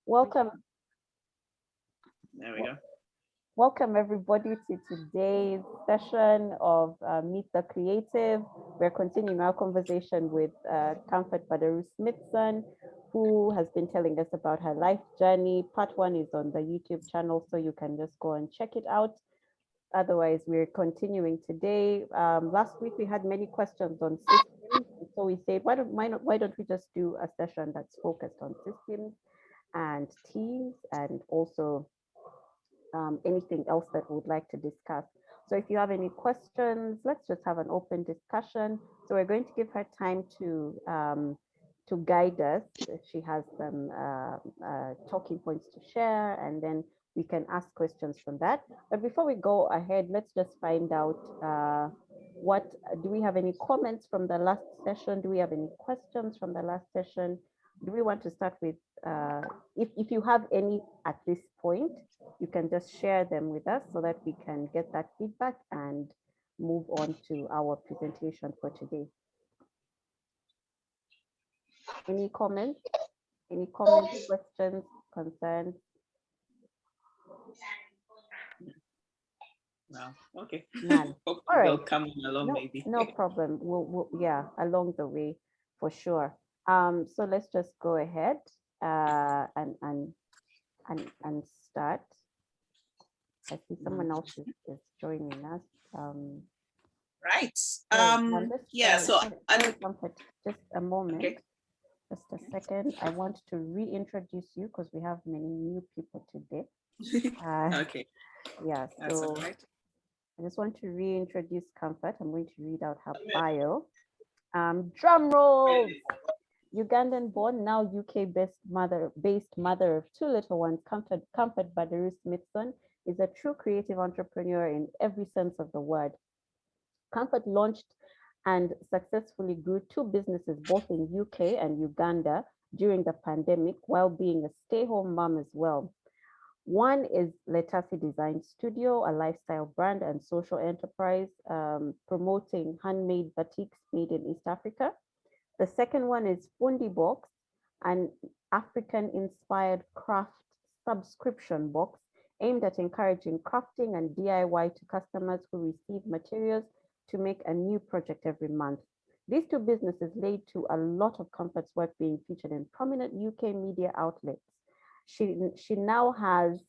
Welcome, There we go. welcome everybody to today's session of Meet the Creative. We're continuing our conversation with Comfort Badaru Smithson, who has been telling us about her life journey. Part one is on the YouTube channel, so you can just go and check it out. Otherwise, we're continuing today. Last week we had many questions on systems, so we said, why don't we just do a session that's focused on systems and teams, and also anything else that we would like to discuss. So if you have any questions, let's just have an open discussion. So we're going to give her time to guide us. She has some talking points to share, and then we can ask questions from that. But before we go ahead, let's just find out what, do we have any comments from the last session? Do we have any questions from the last session? Do we want to start with, if you have any at this point, you can just share them with us so that we can get that feedback and move on to our presentation for today. Any comments? Any comments, questions, concerns? Wow. Okay. None. Hope All right. they'll come along No, maybe. no problem. Yeah, along the way for sure. So let's just go ahead and start. I see someone else is joining us. Right. Yeah. Just a moment. Okay. Just a second. I want to reintroduce you because we have many new people today. Okay. Yeah. That's So all right. I just want to reintroduce Comfort. I'm going to read out her bio. Drum roll. Ugandan born, now UK based mother of two little ones, Comfort Badaru Smithson is a true creative entrepreneur in every sense of the word. Comfort launched and successfully grew two businesses both in UK and Uganda during the pandemic while being a stay-home mom as well. One is Letasi Design Studio, a lifestyle brand and social enterprise promoting handmade batiks made in East Africa. The second one is Fundi Box, an African-inspired craft subscription box aimed at encouraging crafting and DIY to customers who receive materials to make a new project every month. These two businesses led to a lot of Comfort's work being featured in prominent UK media outlets. She has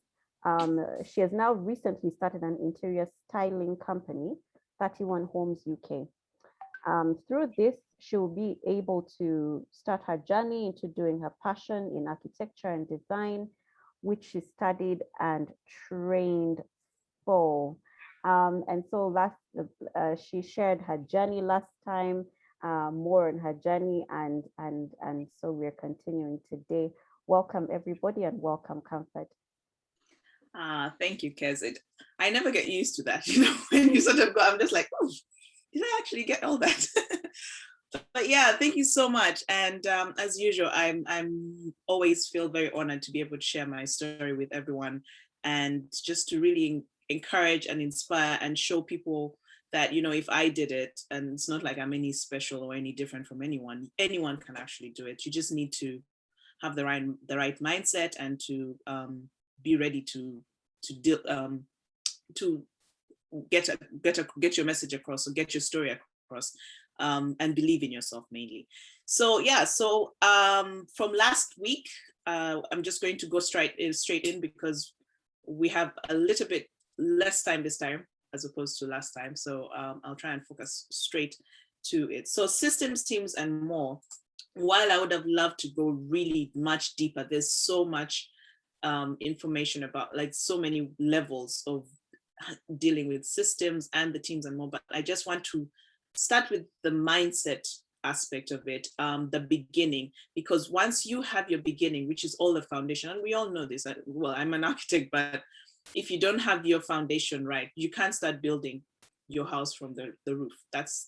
now recently started an interior styling company, 31 Homes UK. Through this, she will be able to start her journey into doing her passion in architecture and design, which she studied and trained for. And so she shared her journey last time, more on her journey, and so we're continuing today. Welcome everybody, and welcome Comfort. Thank you, Kez. I never get used to that. You know, when you sort of go, I'm just like, oh, did I actually get all that? But yeah, thank you so much. And as usual, I'm always feel very honored to be able to share my story with everyone, and just to really encourage and inspire and show people that, you know, if I did it, and it's not like I'm any special or any different from anyone can actually do it. You just need to have the right mindset and to be ready to deal to get your message across, or get your story across, and believe in yourself mainly. So yeah, so from last week, I'm just going to go straight in because we have a little bit less time this time as opposed to last time. So I'll try and focus straight to it. So systems, teams, and more. While I would have loved to go really much deeper, there's so much information about, like, so many levels of dealing with systems and the teams and more, but I just want to start with the mindset aspect of it, the beginning, because once you have your beginning, which is all the foundation, and we all know this, well, I'm an architect, but if you don't have your foundation right, you can't start building your house from the roof. That's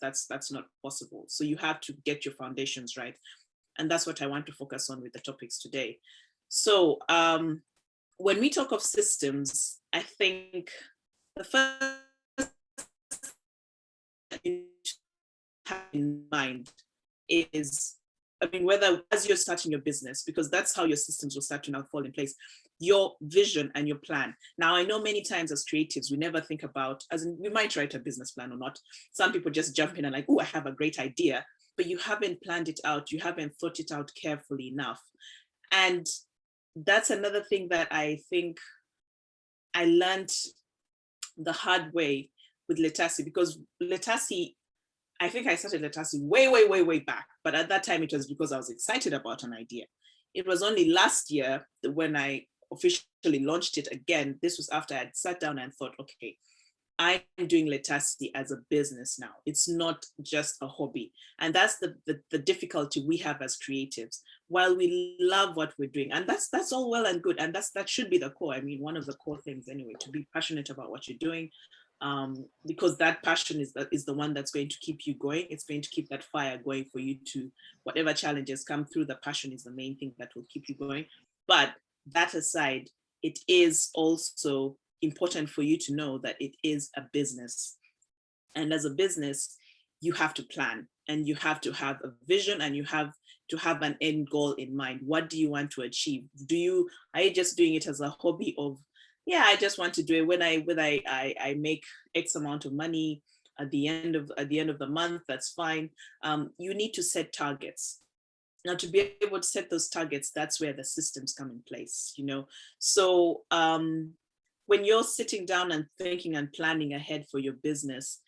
not possible. So you have to get your foundations right, and that's what I want to focus on with the topics today. So when we talk of systems, I think the first thing you have in mind is I mean, whether as you're starting your business, because that's how your systems will start to now fall in place, your vision and your plan. Now, I know many times as creatives, we never think about, as in, we might write a business plan or not. Some people just jump in and like, oh, I have a great idea, but you haven't planned it out. You haven't thought it out carefully enough. And that's another thing that I think I learned the hard way with Letasi, because Letasi, I think I started Letasi way back. But at that time, it was because I was excited about an idea. It was only last year when I officially launched it again. This was after I had sat down and thought, okay, I'm doing Letasi as a business now. It's not just a hobby. And that's the difficulty we have as creatives. While we love what we're doing, and that's all well and good. And that should be the core. I mean, one of the core things anyway, to be passionate about what you're doing. Because that passion is the one that's going to keep you going. It's going to keep that fire going for you to, whatever challenges come through, the passion is the main thing that will keep you going. But that aside, it is also important for you to know that it is a business. And as a business, you have to plan, and you have to have a vision, and you have to have an end goal in mind. What do you want to achieve? Are you just doing it as a hobby of, yeah, I just want to do it when I make X amount of money at the end of the month, that's fine. You need to set targets. Now, to be able to set those targets, that's where the systems come in place, you know. So when you're sitting down and thinking and planning ahead for your business,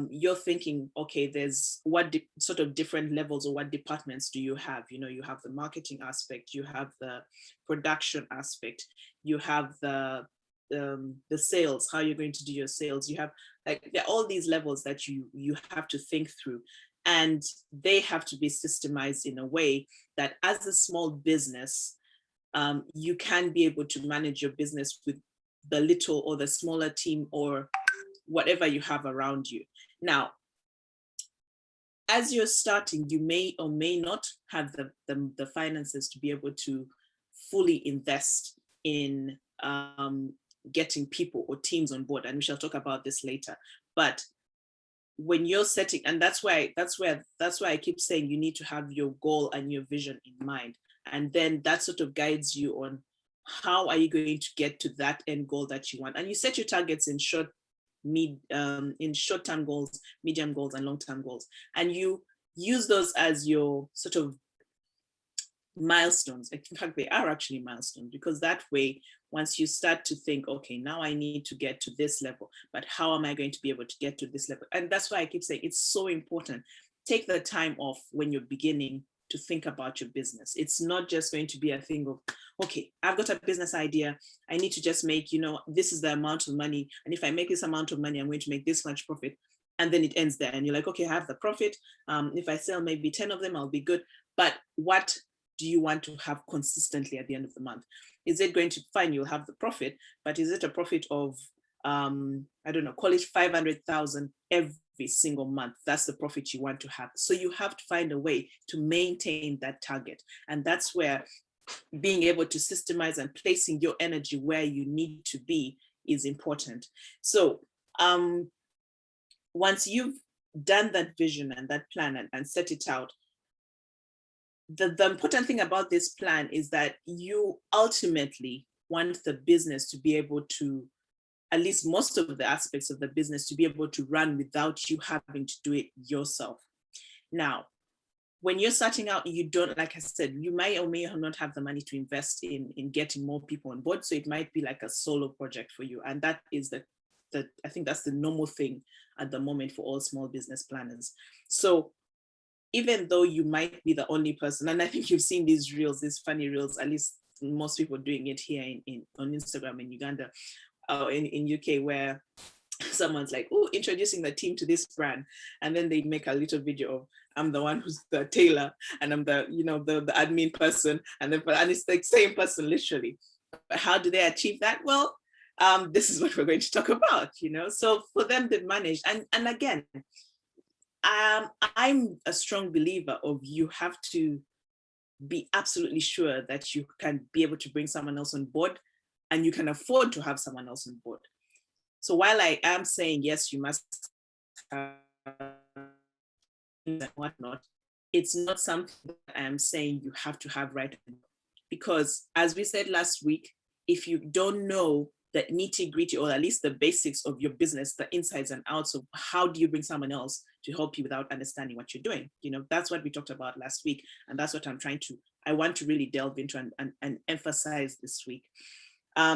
you're thinking, okay, there's what sort of different levels, or what departments do you have? You know, you have the marketing aspect, you have the production aspect, you have the sales, how you're going to do your sales. You have, like, there are all these levels that you have to think through, and they have to be systemized in a way that as a small business, you can be able to manage your business with the little or the smaller team or whatever you have around you. Now, as you're starting, you may or may not have the finances to be able to fully invest in getting people or teams on board. And we shall talk about this later. But when you're setting, and that's why I keep saying you need to have your goal and your vision in mind. And then that sort of guides you on how are you going to get to that end goal that you want. And you set your targets in short-term goals, medium goals, and long-term goals. And you use those as your sort of milestones. In fact, they are actually milestones, because that way, once you start to think, okay, now I need to get to this level, but how am I going to be able to get to this level? And that's why I keep saying it's so important. Take the time off when you're beginning to think about your business. It's not just going to be a thing of, okay, I've got a business idea. I need to just make, this is the amount of money. And if I make this amount of money, I'm going to make this much profit. And then it ends there. And you're like, okay, I have the profit. If I sell maybe 10 of them, I'll be good. But what do you want to have consistently at the end of the month? Is it going to, fine, you'll have the profit, but is it a profit of, I don't know, call it 500,000 every single month? That's the profit you want to have. So you have to find a way to maintain that target. And that's where being able to systemize and placing your energy where you need to be is important. So once you've done that vision and that plan and set it out, the important thing about this plan is that you ultimately want the business to be able to, at least most of the aspects of the business, to be able to run without you having to do it yourself. Now, when you're starting out, you don't, like I said, you may or may not have the money to invest in getting more people on board. So it might be like a solo project for you. And that is I think that's the normal thing at the moment for all small business planners. So even though you might be the only person, and I think you've seen these reels, these funny reels, at least most people doing it here on Instagram in Uganda, in UK, where someone's like, oh, introducing the team to this brand. And then they make a little video of, I'm the one who's the tailor, and I'm the admin person, and it's the same person literally. But how do they achieve that? Well, this is what we're going to talk about, So for them, they've managed. And again, I'm a strong believer of, you have to be absolutely sure that you can be able to bring someone else on board, and you can afford to have someone else on board. So while I am saying, yes, you must have and whatnot, it's not something that I'm saying you have to have right now. Because as we said last week, if you don't know the nitty gritty, or at least the basics of your business, the insides and outs of how do you bring someone else to help you without understanding what you're doing? You know, that's what we talked about last week. And that's what I want to really delve into and emphasize this week.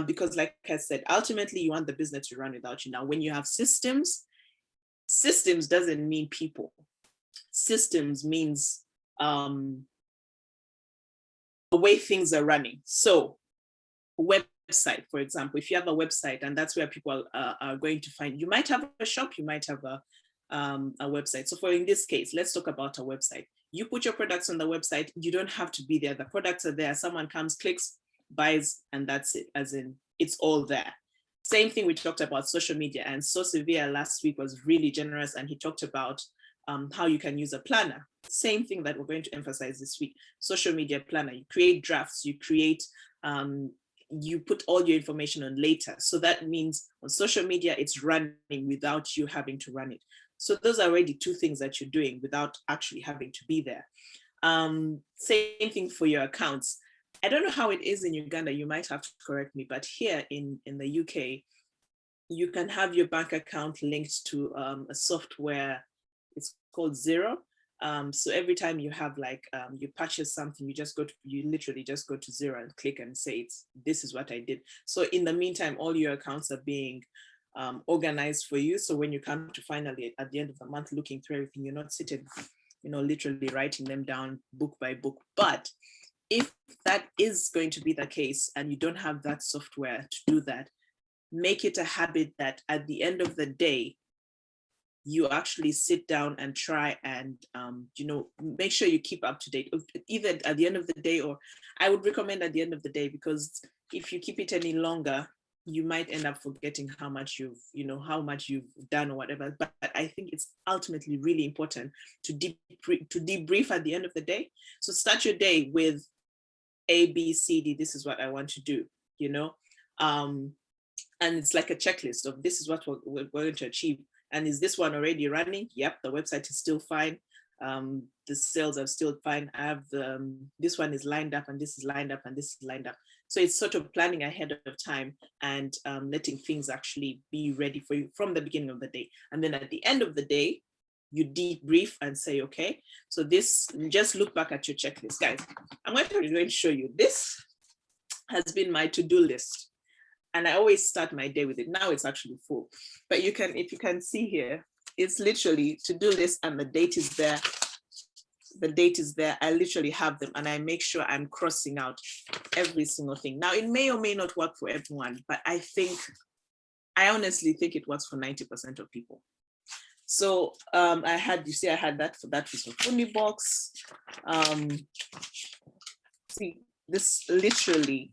Because like I said, ultimately you want the business to run without you. Now, when you have systems doesn't mean people. Systems means the way things are running. So website, for example, if you have a website and that's where people are going to find, you might have a shop, you might have a website. So in this case, let's talk about a website. You put your products on the website, you don't have to be there. The products are there. Someone comes, clicks, buys, and that's it. As in, it's all there. Same thing we talked about social media, and So Severe last week was really generous, and he talked about how you can use a planner. Same thing that we're going to emphasize this week. Social media planner. You create drafts, you create, you put all your information on later. So that means on social media, it's running without you having to run it. So those are already two things that you're doing without actually having to be there. Same thing for your accounts. I don't know how it is in Uganda, you might have to correct me, but here in the UK, you can have your bank account linked to a software, it's called Zero. So every time you have you purchase something, you literally just go to Zero and click and say, this is what I did. So in the meantime, all your accounts are being organized for you. So when you come to finally at the end of the month looking through everything, you're not sitting, literally writing them down book by book. But if that is going to be the case and you don't have that software to do that, make it a habit that at the end of the day, you actually sit down and try and, make sure you keep up to date, either at the end of the day, or I would recommend at the end of the day, because if you keep it any longer, you might end up forgetting how much you've done or whatever. But I think it's ultimately really important to debrief at the end of the day. So start your day with A, B, C, D, this is what I want to do, and it's like a checklist of this is what we're going to achieve. And is this one already running? Yep, the website is still fine. The sales are still fine. I have this one is lined up, and this is lined up, and this is lined up. So it's sort of planning ahead of time and letting things actually be ready for you from the beginning of the day. And then at the end of the day, you debrief and say, okay, so this, just look back at your checklist. Guys, I'm going to show you. This has been my to-do list. And I always start my day with it. Now it's actually full. But if you can see here, it's literally to-do list and the date is there. The date is there. I literally have them and I make sure I'm crossing out every single thing. Now, it may or may not work for everyone, but I honestly think it works for 90% of people. So I had that for that piece of funny box. See, this literally,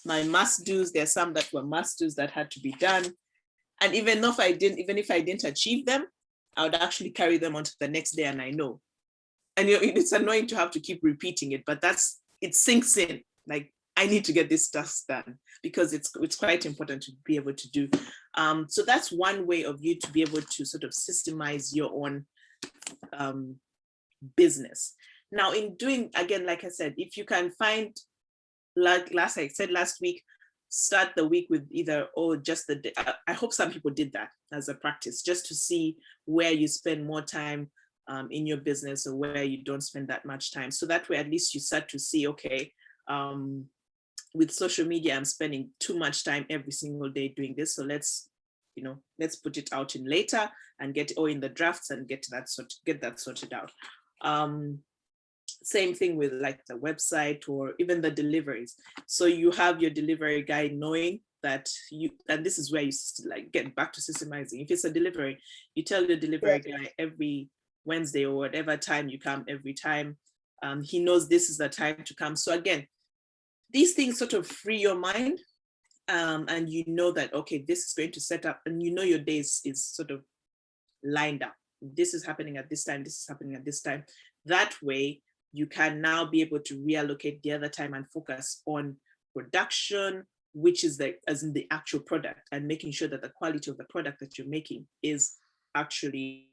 my must-dos, there's some that were must-dos that had to be done. And even if I didn't achieve them, I would actually carry them onto the next day, and I know. And it's annoying to have to keep repeating it, but it sinks in. Like, I need to get this stuff done because it's quite important to be able to do. So that's one way of you to be able to sort of systemize your own business. Now, in doing, again, like I said, if you can find, like I said last week, start the week with either just the day. I hope some people did that as a practice, just to see where you spend more time in your business or where you don't spend that much time. So that way, at least you start to see, okay, with social media, I'm spending too much time every single day doing this. So let's put it out in later and in the drafts and get that sorted out. Same thing with like the website or even the deliveries. So you have your delivery guy knowing that and this is where you like get back to systemizing. If it's a delivery, you tell your delivery guy every Wednesday or whatever time you come, every time he knows this is the time to come. So again, these things sort of free your mind, and you know that, okay, this is going to set up, and your days is sort of lined up. This is happening at this time, this is happening at this time. That way, you can now be able to reallocate the other time and focus on production, which is as in the actual product, and making sure that the quality of the product that you're making is actually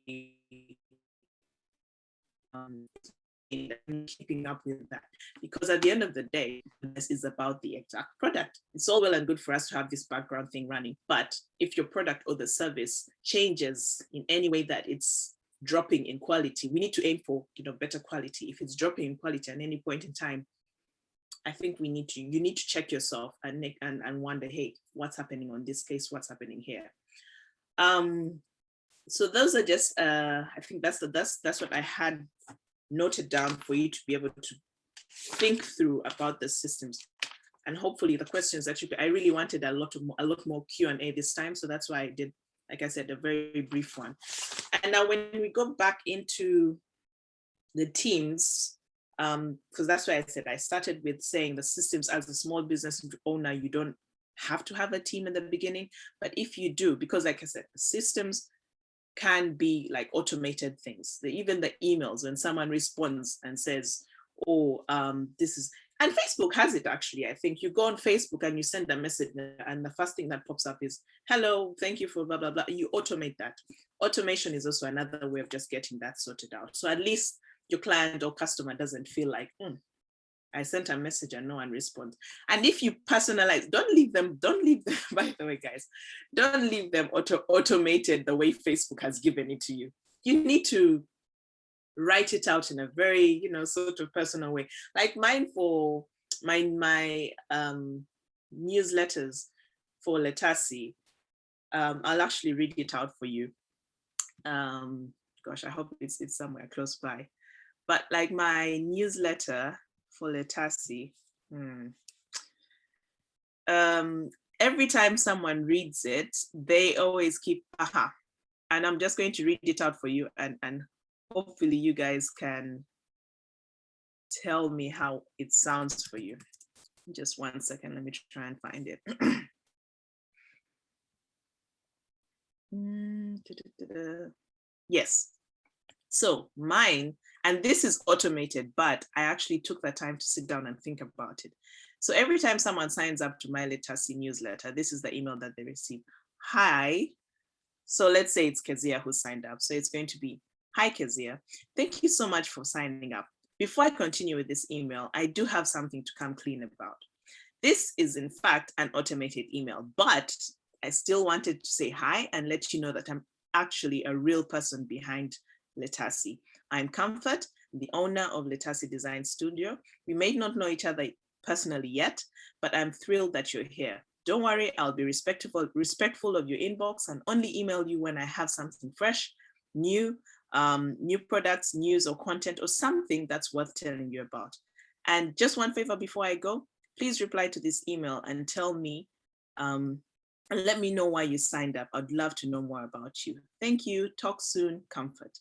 and keeping up with that, because at the end of the day, this is about the exact product. It's all well and good for us to have this background thing running, but if your product or the service changes in any way that it's dropping in quality, we need to aim for, better quality. If it's dropping in quality at any point in time, I think you need to check yourself and wonder, hey, what's happening on this case? What's happening here? So those are just, I think that's what I had noted down for you to be able to think through about the systems. And hopefully the questions that I really wanted a lot more Q&A this time. So that's why I did, like I said, a very brief one. And now when we go back into the teams, because that's why I said I started with saying the systems, as a small business owner, you don't have to have a team in the beginning, but if you do, because like I said, the systems can be like automated things. Even the emails, when someone responds and says, oh, this is, and Facebook has it actually. I think you go on Facebook and you send a message and the first thing that pops up is, hello, thank you for blah, blah, blah. You automate that. Automation is also another way of just getting that sorted out. So at least your client or customer doesn't feel like, I sent a message and no one responds. And if you personalize, don't leave them, by the way, guys, don't leave them automated the way Facebook has given it to you. You need to write it out in a very, sort of personal way. Like mine for my newsletters for Letasi, I'll actually read it out for you. Gosh, I hope it's somewhere close by. But like my newsletter for Letasi, every time someone reads it, they always keep aha. And I'm just going to read it out for you, and hopefully you guys can tell me how it sounds for you. Just 1 second, let me try and find it. Yes. So mine, and this is automated, but I actually took the time to sit down and think about it. So every time someone signs up to my Letasi newsletter, this is the email that they receive. Hi. So let's say it's Kezia who signed up. So it's going to be, hi, Kezia. Thank you so much for signing up. Before I continue with this email, I do have something to come clean about. This is in fact an automated email, but I still wanted to say hi and let you know that I'm actually a real person behind Letasi. I'm Comfort, the owner of Letasi Design Studio. We may not know each other personally yet, but I'm thrilled that you're here. Don't worry, I'll be respectful of your inbox and only email you when I have something fresh, new products, news or content or something that's worth telling you about. And just one favor before I go, please reply to this email and tell me, and let me know why you signed up. I'd love to know more about you. Thank you. Talk soon. Comfort.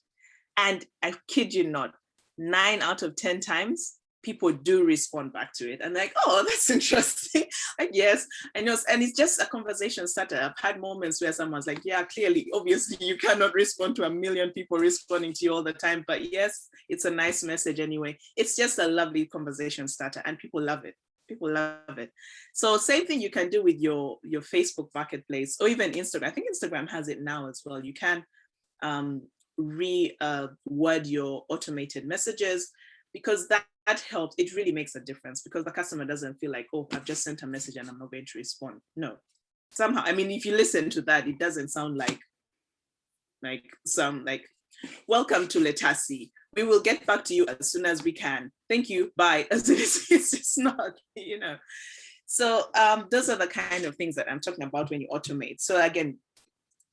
And I kid you not, 9 out of 10 times, people do respond back to it. And like, oh, that's interesting. Like, yes, I know. And it's just a conversation starter. I've had moments where someone's like, yeah, clearly, obviously, you cannot respond to a million people responding to you all the time. But yes, it's a nice message anyway. It's just a lovely conversation starter and people love it. People love it. So same thing you can do with your Facebook marketplace or even Instagram. I think Instagram has it now as well. You can reword your automated messages because that helps. It really makes a difference because the customer doesn't feel like, oh, I've just sent a message and I'm not going to respond. No, somehow, I mean, if you listen to that, it doesn't sound like welcome to Letasi. We will get back to you as soon as we can. Thank you. Bye. As it's just not, So those are the kind of things that I'm talking about when you automate. So again,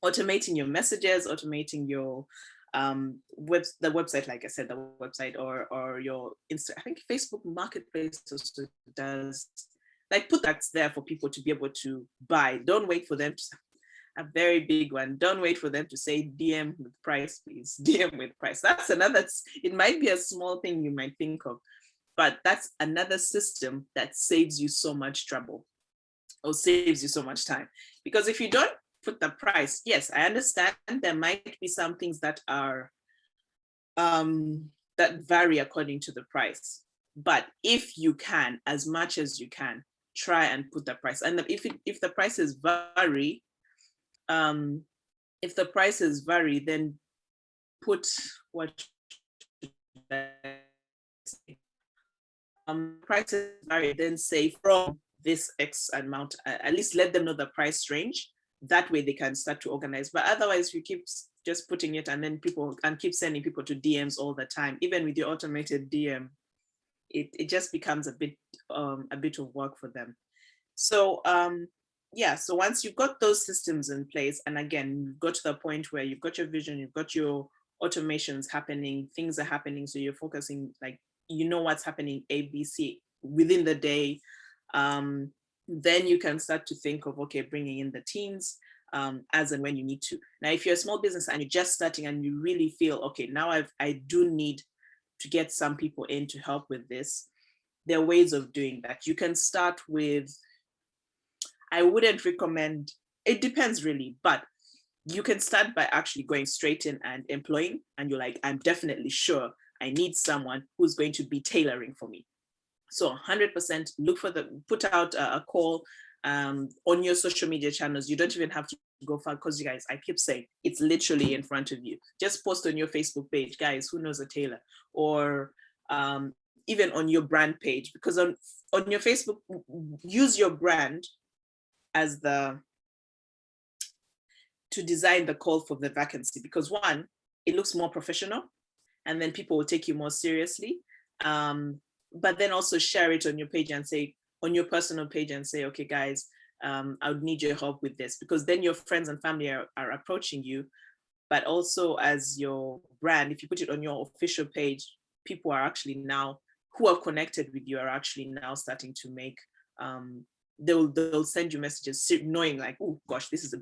automating your messages, automating your the website, like I said, the website or your I think Facebook Marketplace also does, like, put that there for people to be able to buy. Don't wait for them to, a very big one. Don't wait for them to say DM with price, please. DM with price. That's another, it might be a small thing you might think of, but that's another system that saves you so much trouble or saves you so much time. Because if you don't put the price, yes, I understand there might be some things that are that vary according to the price. But if you can, as much as you can, try and put the price. And if the prices vary, then put what should I prices vary, then say from this X amount, at least let them know the price range. That way they can start to organize. But otherwise, if you keep just putting it and then people and keep sending people to DMs all the time, even with your automated DM, it just becomes a bit of work for them. So yeah, so once you've got those systems in place, and again, you've got to the point where you've got your vision, you've got your automations happening, things are happening, so you're focusing, like, you know what's happening ABC within the day, then you can start to think of, okay, bringing in the teams as and when you need to. Now, if you're a small business and you're just starting and you really feel, okay, now I do need to get some people in to help with this, there are ways of doing that. You can start with, I wouldn't recommend, it depends really, but you can start by actually going straight in and employing, and you're like, I'm definitely sure I need someone who's going to be tailoring for me. So 100% put out a call on your social media channels. You don't even have to go far, because you guys, I keep saying, it's literally in front of you. Just post on your Facebook page, guys, who knows a tailor? Or even on your brand page, because on your Facebook, use your brand as to design the call for the vacancy, because one, it looks more professional, and then people will take you more seriously. But then also share it on your page and say, on your personal page, and say, okay, guys, I would need your help with this, because then your friends and family are approaching you. But also as your brand, if you put it on your official page, people are actually now, who have connected with you, are actually now starting to make, they'll send you messages knowing like, oh gosh, this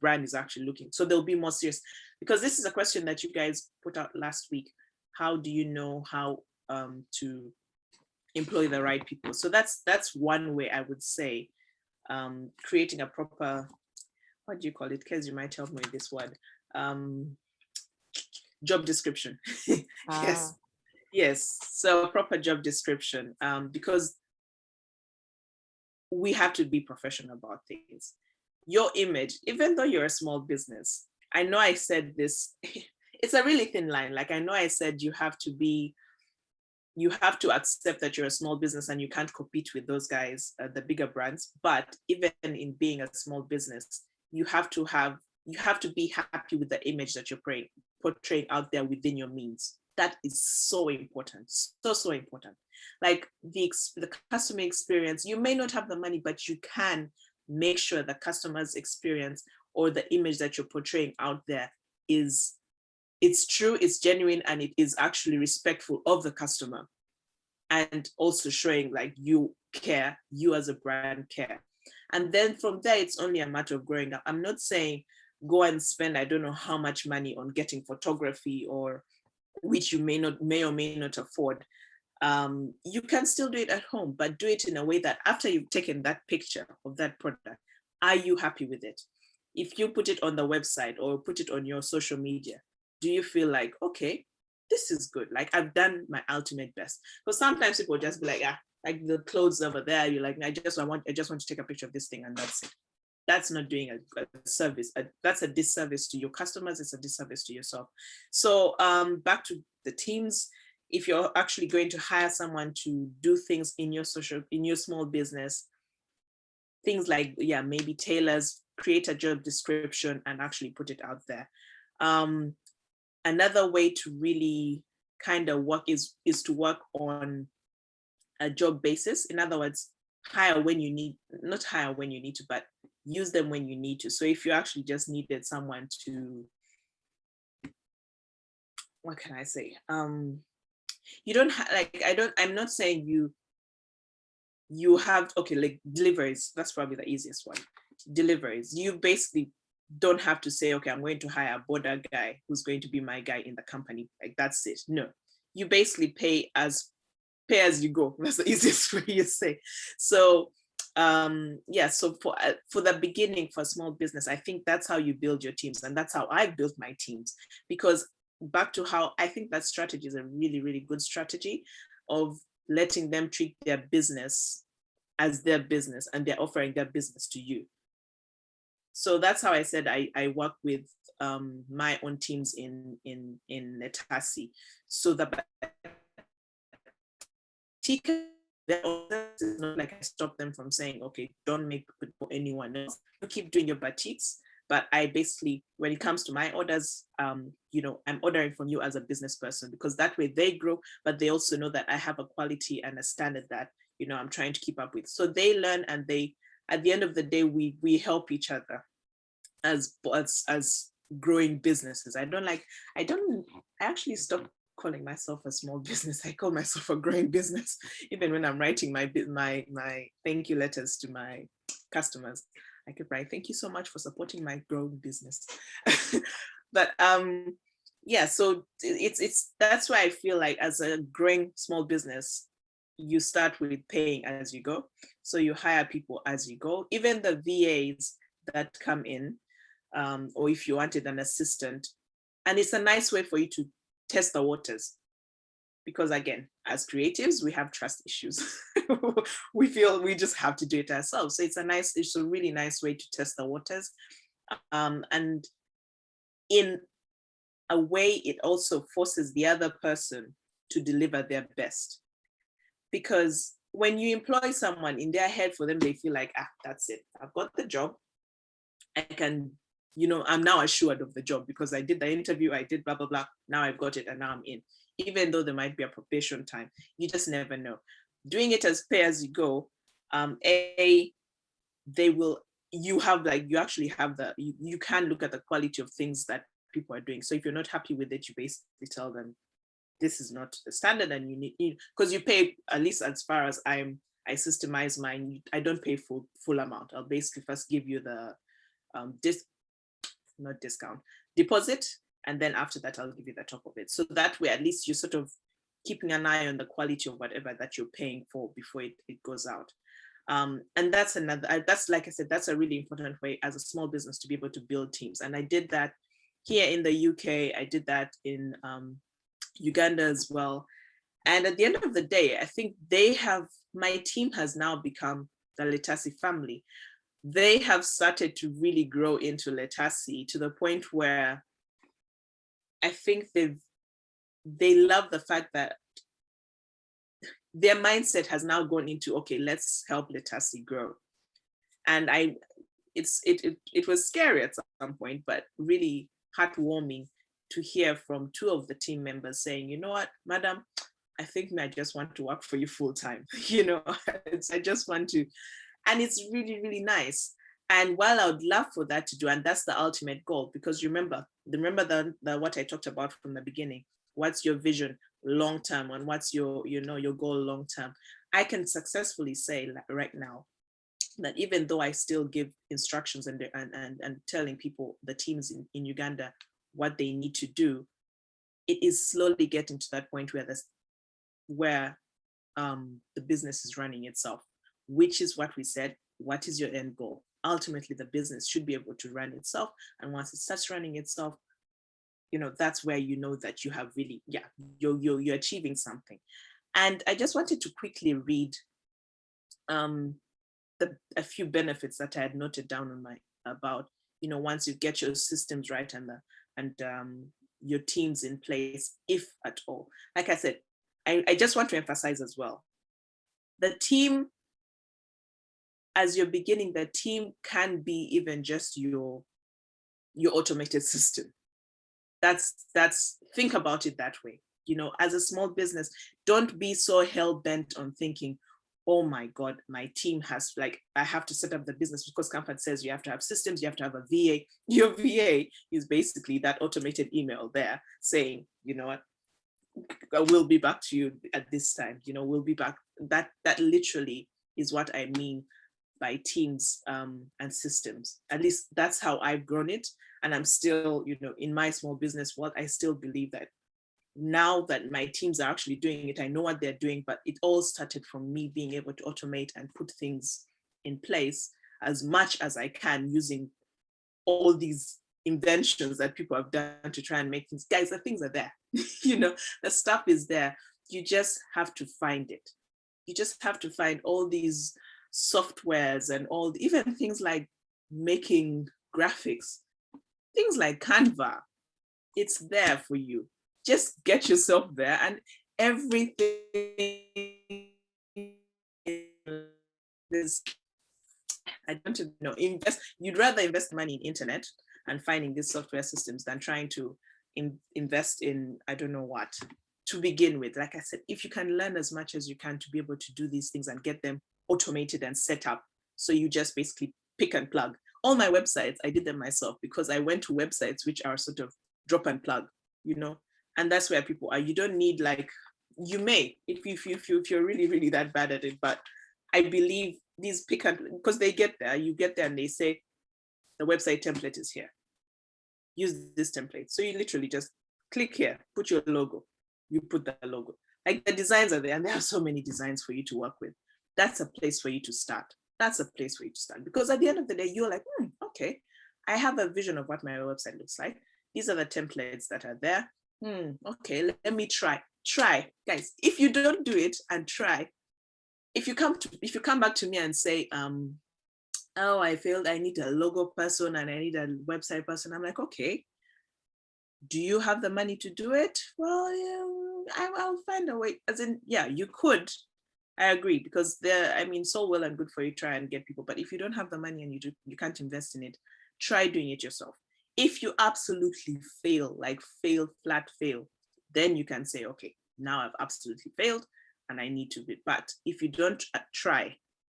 brand is actually looking. So they'll be more serious, because this is a question that you guys put out last week. How do you know how to employ the right people? So that's one way I would say, creating a proper, what do you call it? Kez, you might help me with this word. Job description. Yes. So a proper job description, because we have to be professional about things. Your image, even though you're a small business, I know I said this, it's a really thin line. Like, I know I said you have to accept that you're a small business and you can't compete with those guys, the bigger brands. But even in being a small business, you have to be happy with the image that you're portraying out there within your means. That is so important, so important. Like the customer experience, you may not have the money, but you can make sure the customer's experience or the image that you're portraying out there it's true, it's genuine, and it is actually respectful of the customer, and also showing like you care, you as a brand care. And then from there, it's only a matter of growing up. I'm not saying go and spend, I don't know how much money on getting photography, or which you may or may not afford. You can still do it at home, but do it in a way that after you've taken that picture of that product, are you happy with it? If you put it on the website or put it on your social media, do you feel like, okay, this is good, like I've done my ultimate best? Because sometimes people just be like, like the clothes over there, you're like, I just want to take a picture of this thing, and that's it. That's not doing a service. That's a disservice to your customers. It's a disservice to yourself. So back to the teams. If you're actually going to hire someone to do things in your small business, things like, maybe tailors, create a job description and actually put it out there. Another way to really kind of work is to work on a job basis. In other words, not hire when you need to, but use them when you need to. So if you actually just needed someone to, what can I say? You don't I'm not saying you have, okay, like deliveries, that's probably the easiest one. Deliveries, you basically don't have to say, okay, I'm going to hire a border guy who's going to be my guy in the company. Like, that's it. No, you basically pay as you go. That's the easiest way you say. So so for the beginning, for a small business, I think that's how you build your teams, and that's how I built my teams. Because back to how I think that strategy is a really, really good strategy of letting them treat their business as their business, and they're offering their business to you. So that's how I said I work with my own teams in Netasi, so that their orders. It's not like I stop them from saying, okay, don't make it for anyone else. You keep doing your batiks, but I basically, when it comes to my orders, I'm ordering from you as a business person, because that way they grow, but they also know that I have a quality and a standard that, I'm trying to keep up with. So they learn, and at the end of the day, we help each other as growing businesses. I actually stopped calling myself a small business. I call myself a growing business. Even when I'm writing my thank you letters to my customers, I could write, thank you so much for supporting my growing business. But yeah, so it's that's why I feel like as a growing small business, you start with paying as you go. So you hire people as you go. Even the VAs that come in, or if you wanted an assistant, and it's a nice way for you to test the waters, because again, as creatives, we have trust issues. We feel we just have to do it ourselves. So it's a really nice way to test the waters, and in a way, it also forces the other person to deliver their best, because when you employ someone, in their head, for them, they feel like, that's it, I've got the job, I can, I'm now assured of the job because I did the interview, I did blah, blah, blah. Now I've got it and now I'm in. Even though there might be a probation time, you just never know. Doing it as pay as you go, you actually have you can look at the quality of things that people are doing. So if you're not happy with it, you basically tell them, this is not the standard, and you need, because you pay, at least as far as I systemize mine, I don't pay full amount. I'll basically first give you the not discount, deposit, and then after that I'll give you the top of it. So that way, at least you're sort of keeping an eye on the quality of whatever that you're paying for before it goes out. And that's like I said, that's a really important way as a small business to be able to build teams. And I did that here in the UK. I did that in Uganda as well. And at the end of the day, I think my team has now become the Letasi family. They have started to really grow into Letasi to the point where I think they love the fact that their mindset has now gone into, okay, let's help Letasi grow. And it was scary at some point, but really heartwarming to hear from two of the team members saying, you know what, madam, I think I just want to work for you full time. I just want to, and it's really, really nice. And while I would love for that to do, and that's the ultimate goal, because remember the what I talked about from the beginning, what's your vision long term, and what's your goal long term. I can successfully say right now that even though I still give instructions and telling people, the teams in Uganda, what they need to do, it is slowly getting to that point where the business is running itself, which is what we said. What is your end goal? Ultimately, the business should be able to run itself. And once it starts running itself, that's where you know that you have really, you're achieving something. And I just wanted to quickly read a few benefits that I had noted down about, once you get your systems right and your teams in place, if at all. Like I said, I just want to emphasize as well, the team, as you're beginning, the team can be even just your automated system. That's think about it that way. As a small business, don't be so hell-bent on thinking, oh my God, my team has, I have to set up the business, because Comfort says you have to have systems, you have to have a VA. Your VA is basically that automated email there saying, you know what, we'll be back to you at this time, we'll be back. That literally is what I mean by teams and systems. At least that's how I've grown it. And I'm still, in my small business world, I still believe that now that my teams are actually doing it, I know what they're doing, but it all started from me being able to automate and put things in place as much as I can, using all these inventions that people have done to try and make things. Guys, the things are there. The stuff is there. You just have to find it. You just have to find all these softwares and even things like making graphics, things like Canva. It's there for you. Just get yourself there, and everything there's, I don't know, you'd rather invest money in internet and finding these software systems than trying to invest in, I don't know what, to begin with. Like I said, if you can learn as much as you can to be able to do these things and get them automated and set up, so you just basically pick and plug. All my websites, I did them myself because I went to websites which are sort of drop and plug, and that's where people are. You don't need, like, you may, if you're really, really that bad at it, but I believe these pick and, because you get there and they say the website template is here. Use this template. So you literally just click here, put your logo, you put the logo. Like, the designs are there, and there are so many designs for you to work with. That's a place for you to start. That's a place for you to start. Because at the end of the day, you're like, okay, I have a vision of what my website looks like. These are the templates that are there. Okay, let me try. Guys, if you don't do it and try, if you come back to me and say, oh, I failed, I need a logo person and I need a website person, I'm like, okay, do you have the money to do it? Well, yeah, I'll find a way. As in, yeah, you could. I agree, because so well and good for you try and get people, but if you don't have the money and you can't invest in it, try doing it yourself. If you absolutely fail, like flat fail, then you can say, okay, now I've absolutely failed and I need to be. But if you don't try,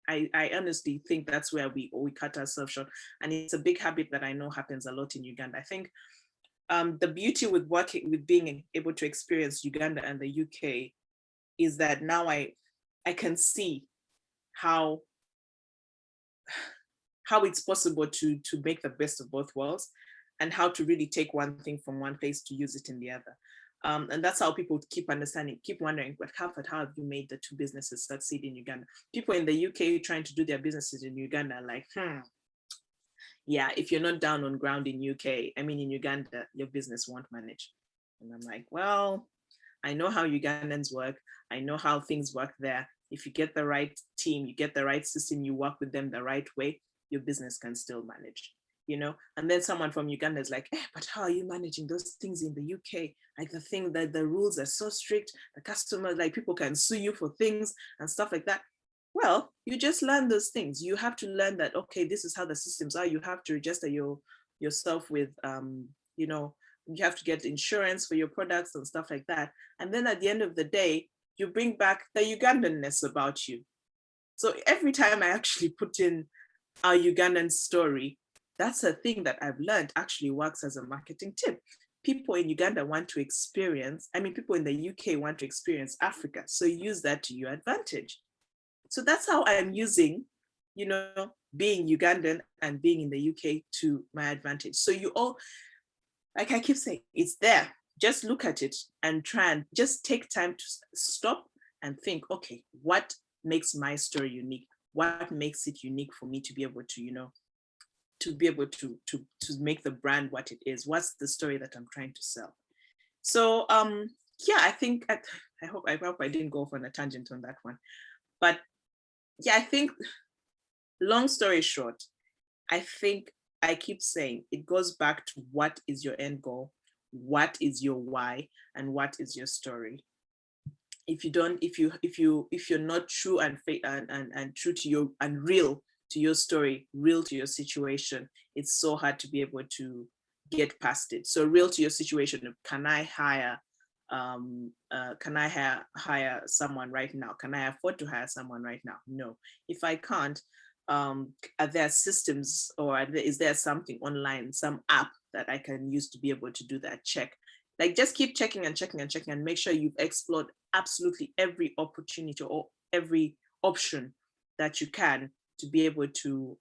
I honestly think that's where we cut ourselves short. And it's a big habit that I know happens a lot in Uganda. I think the beauty with being able to experience Uganda and the UK is that now I can see how it's possible to make the best of both worlds, and how to really take one thing from one place to use it in the other. And that's how people keep wondering, but how have you made the two businesses succeed in Uganda? People in the UK trying to do their businesses in Uganda are like, yeah, if you're not down on ground in Uganda, your business won't manage. And I'm like, well, I know how Ugandans work. I know how things work there. If you get the right team, you get the right system, you work with them the right way, your business can still manage, And then someone from Uganda is like, but how are you managing those things in the UK? Like, the thing that the rules are so strict, the customers, like, people can sue you for things and stuff like that. Well, you just learn those things. You have to learn that, okay, this is how the systems are. You have to register yourself with, you have to get insurance for your products and stuff like that. And then at the end of the day, you bring back the Ugandanness about you. So every time I actually put in our Ugandan story, that's a thing that I've learned actually works as a marketing tip. People in Uganda want to experience, people in the UK want to experience Africa. So use that to your advantage. So that's how I'm using, being Ugandan and being in the UK to my advantage. So you all, like I keep saying, it's there. Just look at it and try and just take time to stop and think, okay, what makes my story unique? What makes it unique for me to be able to, to be able to make the brand what it is? What's the story that I'm trying to sell? So yeah, I think I hope I didn't go off on a tangent on that one. But yeah, I think, long story short, I think I keep saying it goes back to what is your end goal, what is your why, and what is your story. If you're not true and true to your, and real to your story, real to your situation, it's so hard to be able to get past it. So real to your situation, can I hire someone right now? Can I afford to hire someone right now? No. If I can't, are there systems, or is there something online, some app that I can use to be able to do that check? Like, just keep checking and checking and checking, and make sure you've explored absolutely every opportunity or every option that you can to be able to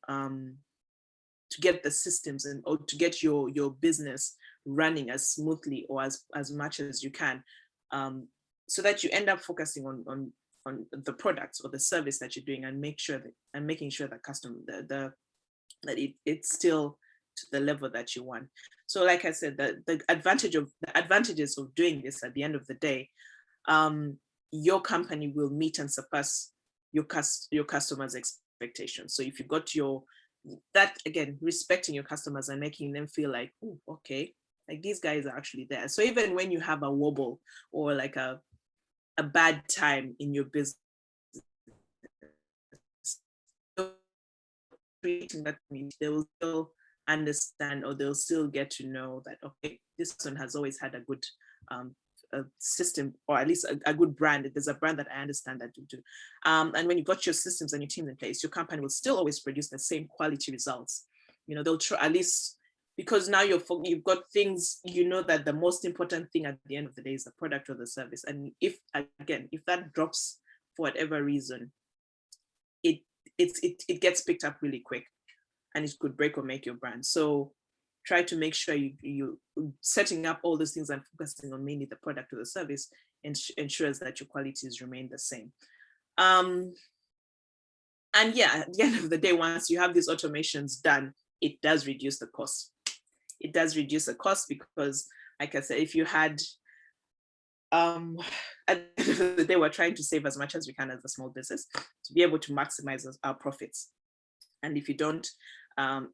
get the systems or to get your business running as smoothly or as much as you can, so that you end up focusing on the products or the service that you're doing, and making sure that it's still to the level that you want. So like I said, the advantages of doing this, at the end of the day, your company will meet and surpass your customers' expectations. So if you got that, again, respecting your customers and making them feel like, oh, okay, like, these guys are actually there. So even when you have a wobble or like a bad time in your business, creating that community, they will still understand, or they'll still get to know that, okay, this person has always had a good a system, or at least a good brand. There's a brand that I understand that you do. And when you've got your systems and your teams in place, your company will still always produce the same quality results. They'll try, at least, because now you've got things, that the most important thing at the end of the day is the product or the service. And if that drops for whatever reason, it gets picked up really quick, and it could break or make your brand. So try to make sure you setting up all those things and focusing on mainly the product or the service ensures that your qualities remain the same. And yeah, at the end of the day, once you have these automations done, it does reduce the cost. It does reduce the cost because, like I said, if you had, at the end of the day, we're trying to save as much as we can as a small business to be able to maximize our profits. And if you don't,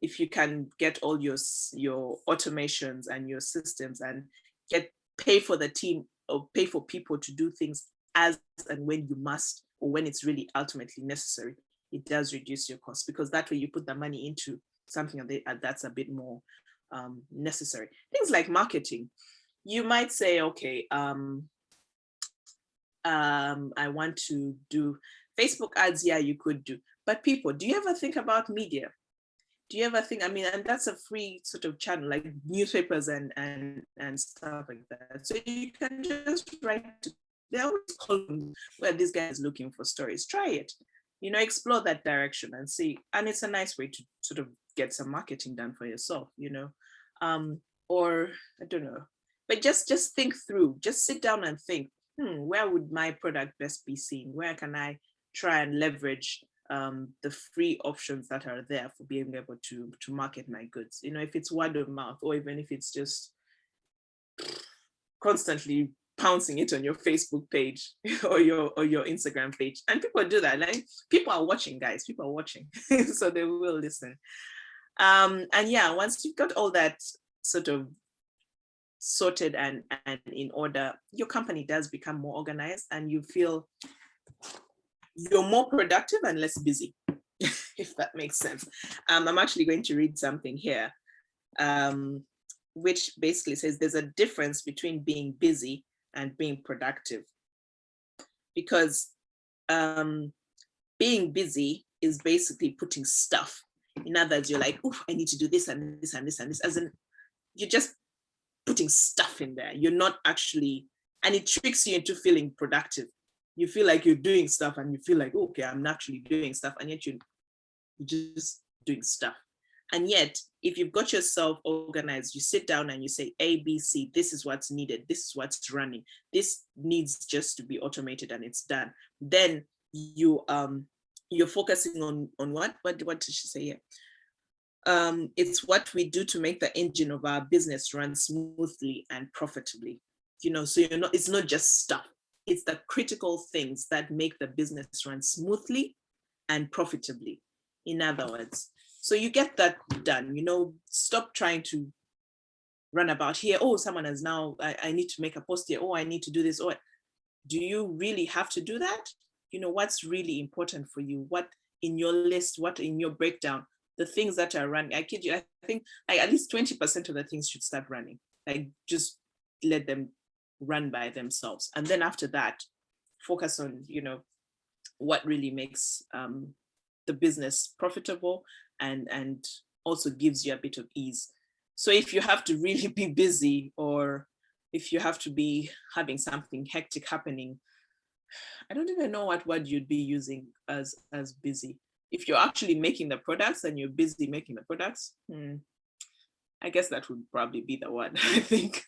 if you can get all your automations and your systems and pay for the team or pay for people to do things as and when you must, or when it's really ultimately necessary, it does reduce your cost, because that way you put the money into something that's a bit more necessary. Things like marketing. You might say, okay, I want to do Facebook ads. Yeah, you could do. But people, do you ever think about media? Do you ever think, and that's a free sort of channel, like newspapers and stuff like that. So you can just write, there are always columns where this guy is looking for stories. Try it, explore that direction and see. And it's a nice way to sort of get some marketing done for yourself, or I don't know, but just think through, just sit down and think, where would my product best be seen? Where can I try and leverage the free options that are there for being able to market my goods? If it's word of mouth, or even if it's just constantly pouncing it on your Facebook page or your Instagram page. And people do that. Like, people are watching, guys. People are watching, so they will listen. And yeah, once you've got all that sort of sorted and in order, your company does become more organized, and you feel you're more productive and less busy, if that makes sense. I'm actually going to read something here, which basically says there's a difference between being busy and being productive. Because being busy is basically putting stuff. In other words, you're like, oh, I need to do this and this and this and this. As in, you're just putting stuff in there. You're not actually, and it tricks you into feeling productive. You feel like you're doing stuff and you feel like, okay, I'm actually doing stuff. And yet you're just doing stuff. And yet, if you've got yourself organized, you sit down and you say, A, B, C, this is what's needed. This is what's running. This needs just to be automated and it's done. Then you're focusing on what did she say here? It's what we do to make the engine of our business run smoothly and profitably. So it's not just stuff. It's the critical things that make the business run smoothly and profitably. In other words, so you get that done. Stop trying to run about here. Oh, someone has now, I need to make a post here. Oh, I need to do this. Or do you really have to do that? What's really important for you? What in your list, what in your breakdown, the things that are running. I kid you, I think like at least 20% of the things should start running. Like, just let them run by themselves. And then after that, focus on, what really makes the business profitable and also gives you a bit of ease. So if you have to really be busy, or if you have to be having something hectic happening, I don't even know what word you'd be using as busy. If you're actually making the products and you're busy making the products, I guess that would probably be the one, I think.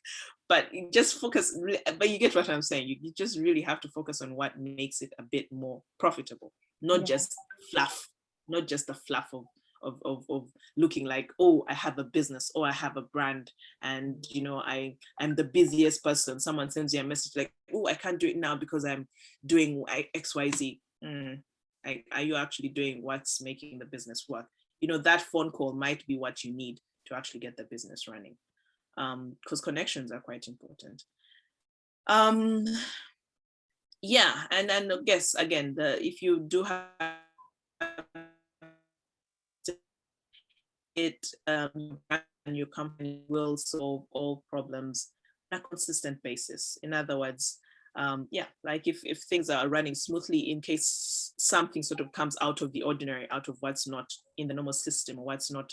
But you just focus, but you get what I'm saying. You just really have to focus on what makes it a bit more profitable, not just fluff, not just the fluff of looking like, oh, I have a business, or I have a brand, and I'm the busiest person. Someone sends you a message like, oh, I can't do it now because I'm doing XYZ. Are you actually doing what's making the business work? That phone call might be what you need to actually get the business running, because connections are quite important. Yeah, and I guess again, if you do have it your brand and your company will solve all problems on a consistent basis. In other words, yeah, like if things are running smoothly, in case something sort of comes out of the ordinary, out of what's not in the normal system or what's not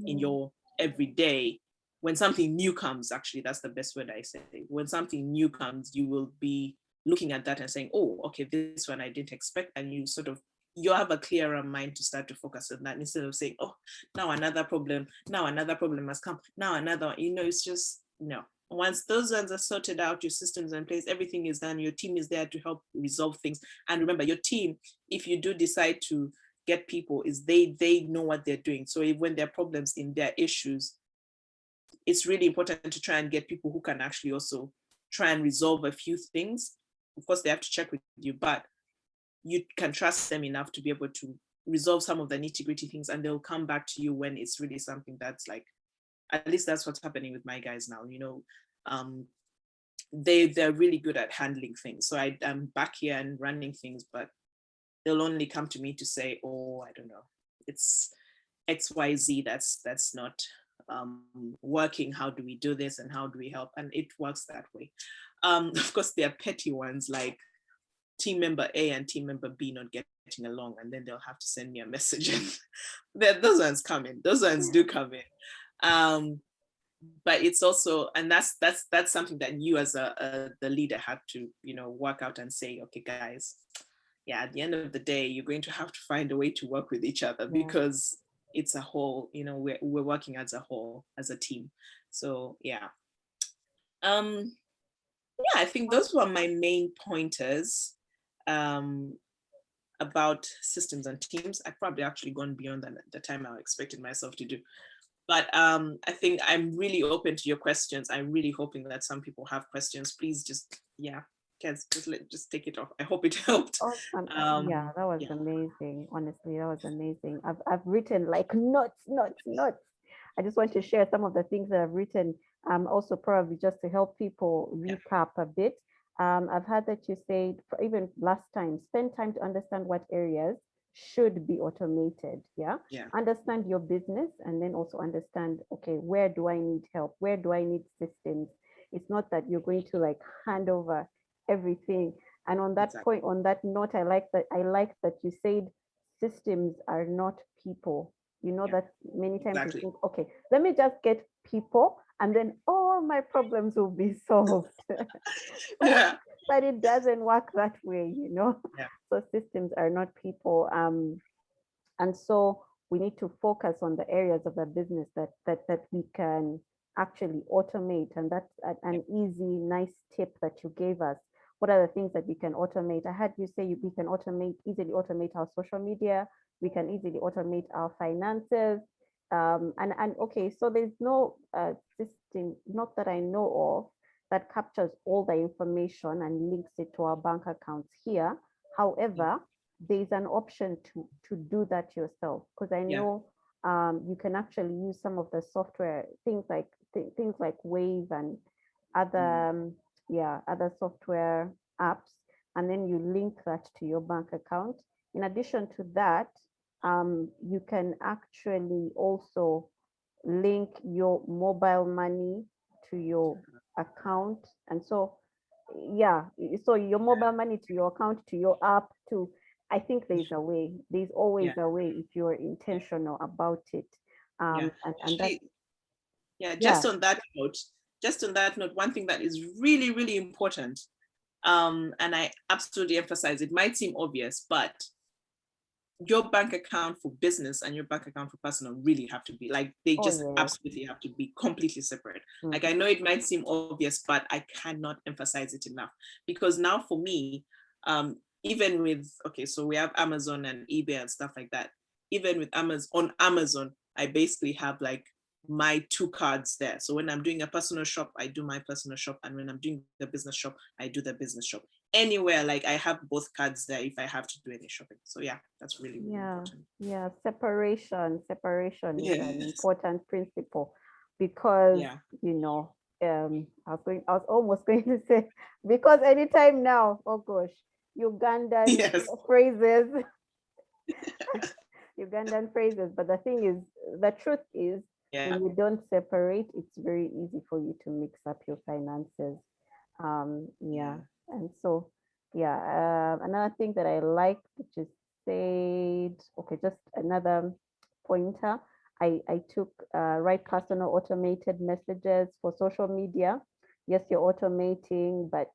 in your everyday, when something new comes, actually, that's the best word I say. When something new comes, you will be looking at that and saying, oh, okay, this one I didn't expect. And you have a clearer mind to start to focus on that instead of saying, oh, now another problem has come, now another one. It's just, no. Once those ones are sorted out, your systems are in place, everything is done, your team is there to help resolve things. And remember, your team, if you do decide to get people, is they know what they're doing. So when there are problems in their issues, it's really important to try and get people who can actually also try and resolve a few things. Of course, they have to check with you, but you can trust them enough to be able to resolve some of the nitty-gritty things, and they'll come back to you when it's really something that's like, at least that's what's happening with my guys now. They're really good at handling things. So I'm back here and running things, but they'll only come to me to say, oh, I don't know, it's XYZ that's not working. How do we do this and how do we help? And it works that way. Of course, there are petty ones like team member A and team member B not getting along, and then they'll have to send me a message. And those ones come in. Those ones do come in. But it's also, and that's something that you as the leader have to work out and say, okay, guys, yeah, at the end of the day, you're going to have to find a way to work with each other, because it's a whole. We're working as a whole, as a team. So yeah. I think those were my main pointers about systems and teams. I've probably actually gone beyond the time I expected myself to do. But I think I'm really open to your questions. I'm really hoping that some people have questions. Please just take it off. I hope it helped. Awesome. Yeah, that was amazing. Honestly, that was amazing. I've written like notes. I just want to share some of the things that I've written. Also probably just to help people recap a bit. I've heard that you said, even last time, spend time to understand what areas should be automated. Yeah. Understand your business, and then also understand, okay, where do I need help? Where do I need systems? It's not that you're going to like hand over everything. And on that point, on that note, I like that you said systems are not people. That many times you think, okay, let me just get people and then all my problems will be solved. But it doesn't work that way. So systems are not people. And so we need to focus on the areas of the business that we can actually automate. And that's an easy, nice tip that you gave us. What are the things that we can automate? I heard you say we can easily automate our social media. We can easily automate our finances. And okay, so there's no system, not that I know of, that captures all the information and links it to our bank accounts here. However, there's an option to do that yourself, because I know you can actually use some of the software, things like Wave and other other software apps, and then you link that to your bank account. In addition to that, you can actually also link your mobile money to your account. And so so your mobile money to your account, to your app, to I think there's a way. There's always a way if you're intentional about it. Just on that note, one thing that is really, really important, and I absolutely emphasize, it might seem obvious, but your bank account for business and your bank account for personal really have to be like, they just absolutely have to be completely separate. Like, I know it might seem obvious, but I cannot emphasize it enough, because now for me, even with, so we have Amazon and eBay and stuff like that. Even with Amazon, I basically have like my two cards there. So when I'm doing a personal shop, I do my personal shop. And when I'm doing the business shop, I do the business shop. Anywhere, like I have both cards there if I have to do any shopping. So that's really, really important. Separation is an important principle, because I was almost going to say, because anytime now, oh gosh, Ugandan phrases. Ugandan phrases. But the thing is, the truth is, Yeah. when you don't separate, it's very easy for you to mix up your finances. Yeah. Yeah. And so, yeah, another thing that I like, which is said, okay, just another pointer. I took write personal automated messages for social media. Yes, you're automating, but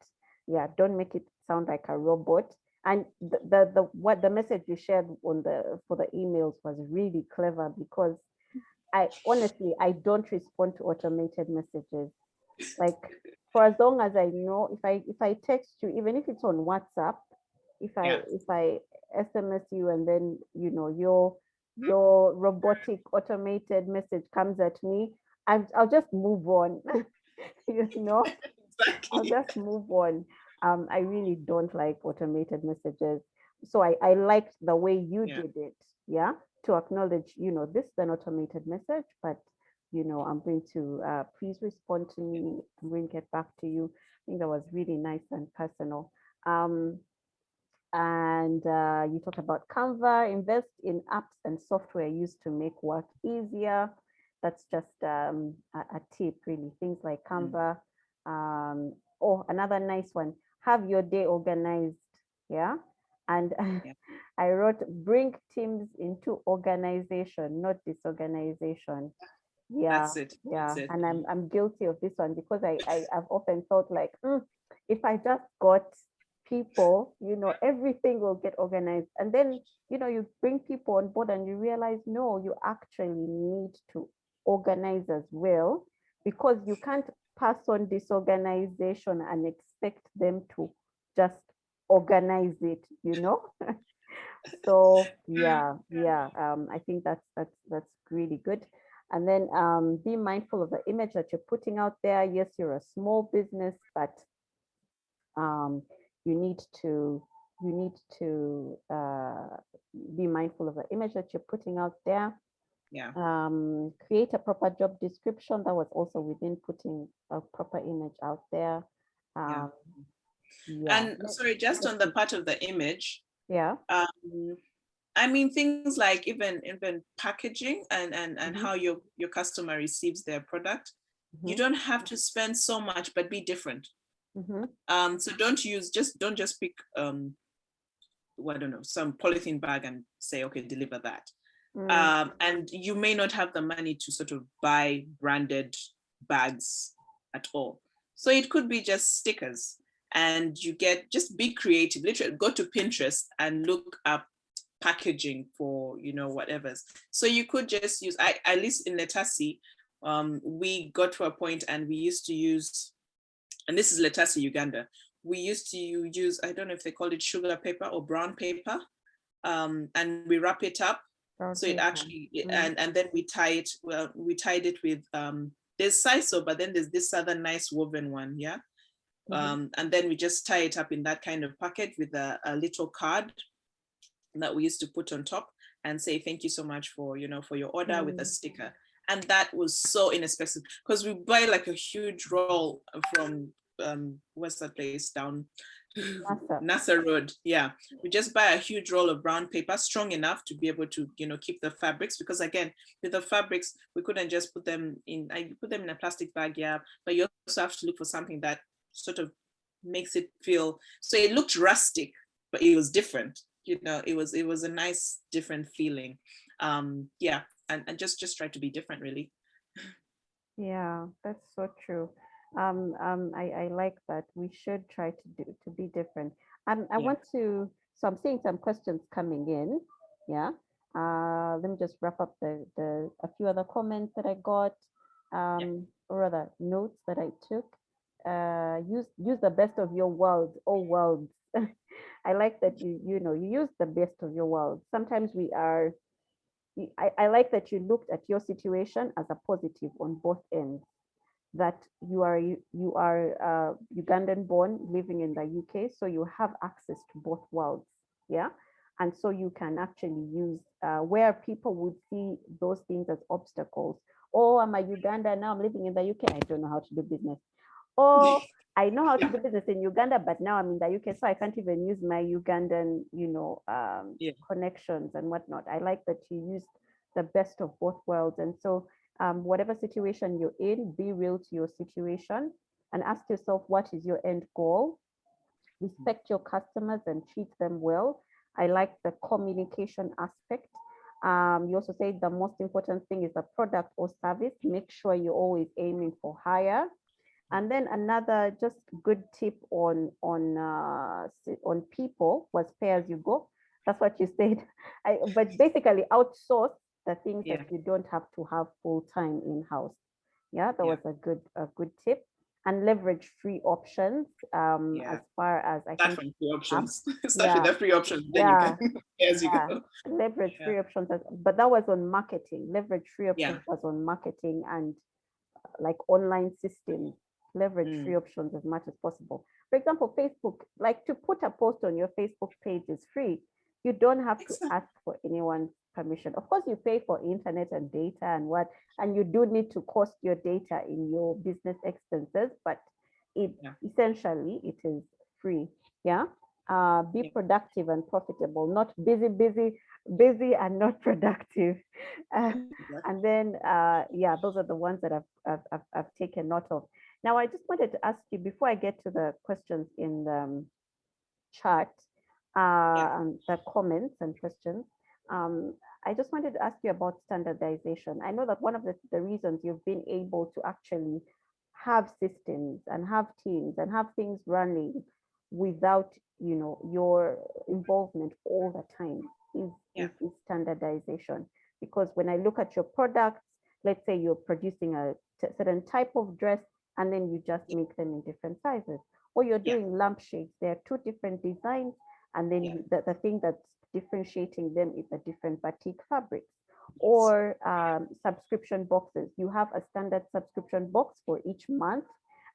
yeah, don't make it sound like a robot. And the what the message you shared on the for the emails was really clever, because I honestly I don't respond to automated messages. Like, for as long as I know, if I text you, even if it's on WhatsApp, Yeah. if I SMS you, and then your robotic automated message comes at me, I'll just move on. you know I'll Exactly. just move on. I really don't like automated messages. So I liked the way you Yeah. did it. Yeah. To acknowledge, this is an automated message, but, I'm going to, please respond to me. I'm going to get back to you. I think that was really nice and personal. Um, and you talk about Canva, invest in apps and software used to make work easier. That's just a tip, really. Things like Mm. Canva. Oh, another nice one. Have your day organized. Yeah. And Yeah. I wrote, bring teams into organization, not disorganization. Yeah, That's it. That's yeah. it. And I'm guilty of this one, because I've often felt like, if I just got people, everything will get organized. And then, you bring people on board and you realize, no, you actually need to organize as well, because you can't pass on disorganization and expect them to just organize it. So yeah, yeah. I think that's really good. And then be mindful of the image that you're putting out there. Yes, you're a small business, but um, you need to you need to be mindful of the image that you're putting out there. Yeah. Create a proper job description. That was also within putting a proper image out there. Yeah. Um, yeah, And sorry, just on the part of the image, yeah. um, I mean things like even packaging and Mm-hmm, how your customer receives their product. You mm-hmm, don't have to spend so much, but be different. mm-hmm, So don't just pick well, I don't know, some polythene bag and say, okay, deliver that. mm, And you may not have the money to sort of buy branded bags at all. So it could be just stickers, and just be creative. Literally go to Pinterest and look up packaging for, whatever's. So you could just use, at least in Letasi, we got to a point and we used to use, and this is Letasi, Uganda. We used to use, I don't know if they call it sugar paper or brown paper, and we wrap it up. brown So it paper. actually, Mm, and then we tie it. Well, we tied it with there's sisal, but then there's this other nice woven one, yeah. mhm. And then we just tie it up in that kind of packet with a little card that we used to put on top and say thank you so much for for your order with a Mm, sticker. And that was so inexpensive because we buy like a huge roll from what's that place down Masa. Nasa Road. Yeah, we just buy a huge roll of brown paper, strong enough to be able to, keep the fabrics. Because again, with the fabrics, we couldn't just put them in. I put them in a plastic bag, yeah. But you also have to look for something that sort of makes it feel. So it looked rustic, but it was different. It was a nice, different feeling. Yeah, and just try to be different, really. Yeah, that's so true. I like that. We should try to be different. I Yeah, want to, so I'm seeing some questions coming in. Yeah. Let me just wrap up the a few other comments that I got, yeah, or rather notes that I took. Use the best of your world, all worlds. I like that you use the best of your world. Sometimes I like that you looked at your situation as a positive on both ends, that you are Ugandan born living in the UK, so you have access to both worlds, yeah, and so you can actually use where people would see those things as obstacles. Oh, I'm a Uganda now. I'm living in the UK. I don't know how to do business. Oh, I know how to do business in Uganda, but now I'm in the UK, so I can't even use my Ugandan, Yeah. connections and whatnot. I like that you used the best of both worlds. And so, whatever situation you're in, be real to your situation and ask yourself, what is your end goal? Respect your customers and treat them well. I like the communication aspect. You also say the most important thing is the product or service. Make sure you're always aiming for higher. And then another just good tip on people was pay as you go. That's what you said. But basically outsource the things Yeah. that you don't have to have full time in house. Yeah, that Yeah. was a good tip. And leverage free options. As Yeah. far as I Start think, from free app. options. Start with Yeah, the free options, then you yeah, can pay as you yeah. go. Leverage Yeah. free options, but that was on marketing. Leverage free Yeah. options was on marketing and like online systems. Leverage free Mm. options as much as possible. For example, Facebook, like to put a post on your Facebook page is free. You don't have to Exactly. ask for anyone's permission. Of course, you pay for internet and data and what, and you do need to cost your data in your business expenses, but it Yeah. essentially it is free. Yeah. Be Yeah. productive and profitable, not busy and not productive. Uh, Exactly. and then, yeah, those are the ones that I've taken note of. Now, I just wanted to ask you before I get to the questions in the chat, Yeah. and the comments and questions. I just wanted to ask you about standardization. I know that one of the reasons you've been able to actually have systems and have teams and have things running without, your involvement all the time is, Yeah. is standardization. Because when I look at your products, let's say you're producing a certain type of dress and then you just make them in different sizes, or you're Yeah. doing lampshades. There are two different designs, and then Yeah. the thing that's differentiating them is the different batik fabrics. Yes. Or subscription boxes. You have a standard subscription box for each month.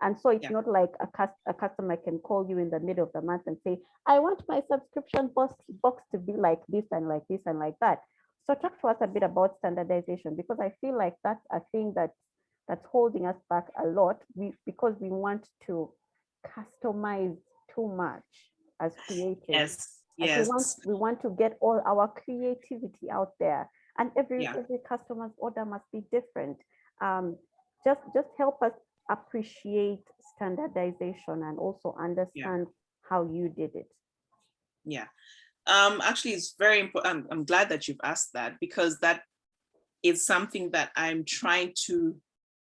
And so it's Yeah. not like a customer can call you in the middle of the month and say, I want my subscription box to be like this and like this and like that. So talk to us a bit about standardization, because I feel like that's a thing that's holding us back a lot. Because we want to customize too much as creatives. Yes. Like Yes. we want to get all our creativity out there, and Yeah. every customer's order must be different. Um, just help us appreciate standardization and also Yeah. understand how you did it. Yeah. Actually, it's very important. I'm glad that you've asked that, because that is something that I'm trying to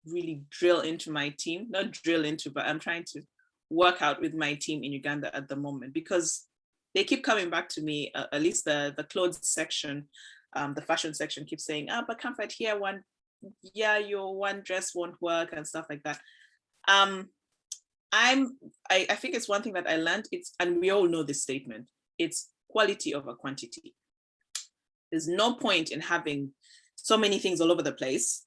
really drill into my team. Not drill into, but I'm trying to work out with my team in Uganda at the moment, because they keep coming back to me. At least the clothes section, the fashion section keeps saying, but comfort here one, yeah, your one dress won't work and stuff like that. Um, I think it's one thing that I learned. And we all know this statement. It's quality over quantity. There's no point in having so many things all over the place.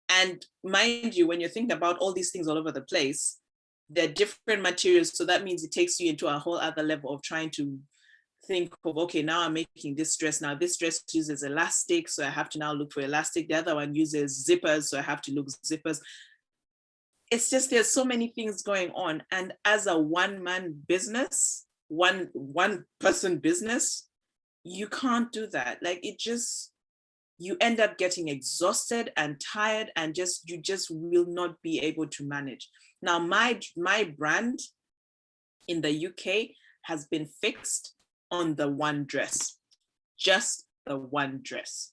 And mind you, when you're thinking about all these things all over the place, they're different materials. So that means it takes you into a whole other level of trying to think of, okay, now I'm making this dress. Now this dress uses elastic, so I have to now look for elastic. The other one uses zippers, so I have to look zippers. It's just there's so many things going on. And as a one-man business, one person business, you can't do that. Like it just, you end up getting exhausted and tired, and you just will not be able to manage. Now my brand in the UK has been fixed on the one dress, just the one dress.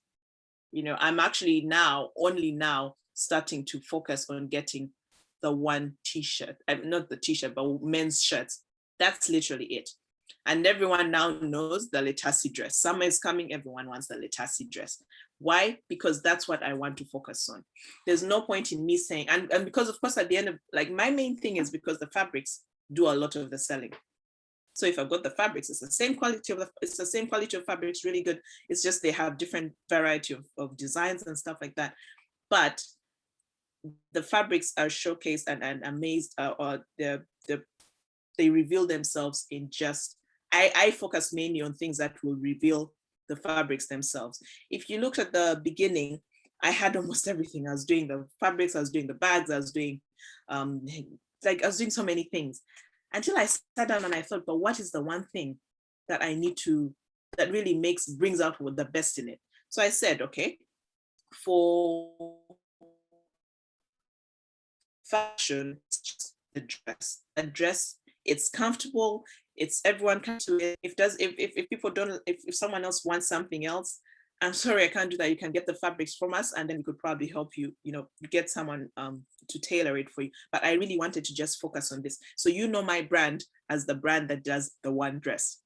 I'm actually only now starting to focus on getting the one t-shirt, not the t-shirt, but men's shirts. That's literally it. And everyone now knows the Letasi dress. Summer is coming, everyone wants the Letasi dress. Why? Because that's what I want to focus on. There's no point in me saying, and because of course at the end of, like, my main thing is because the fabrics do a lot of the selling. So if I've got the fabrics, it's the same quality of fabrics, really good. It's just they have different variety of designs and stuff like that. But the fabrics are showcased and amazed, or they reveal themselves in just, I focus mainly on things that will reveal the fabrics themselves. If you looked at the beginning, I had almost everything. I was doing the fabrics, I was doing the bags, I was doing like I was doing so many things until I sat down and I thought, but what is the one thing that I need to, that really brings out the best in it? So I said, okay, for fashion, it's just the dress. A dress, it's comfortable, it's everyone can do it. If people don't, if someone else wants something else, I'm sorry, I can't do that. You can get the fabrics from us, and then we could probably help you, get someone to tailor it for you. But I really wanted to just focus on this. So my brand as the brand that does the one dress.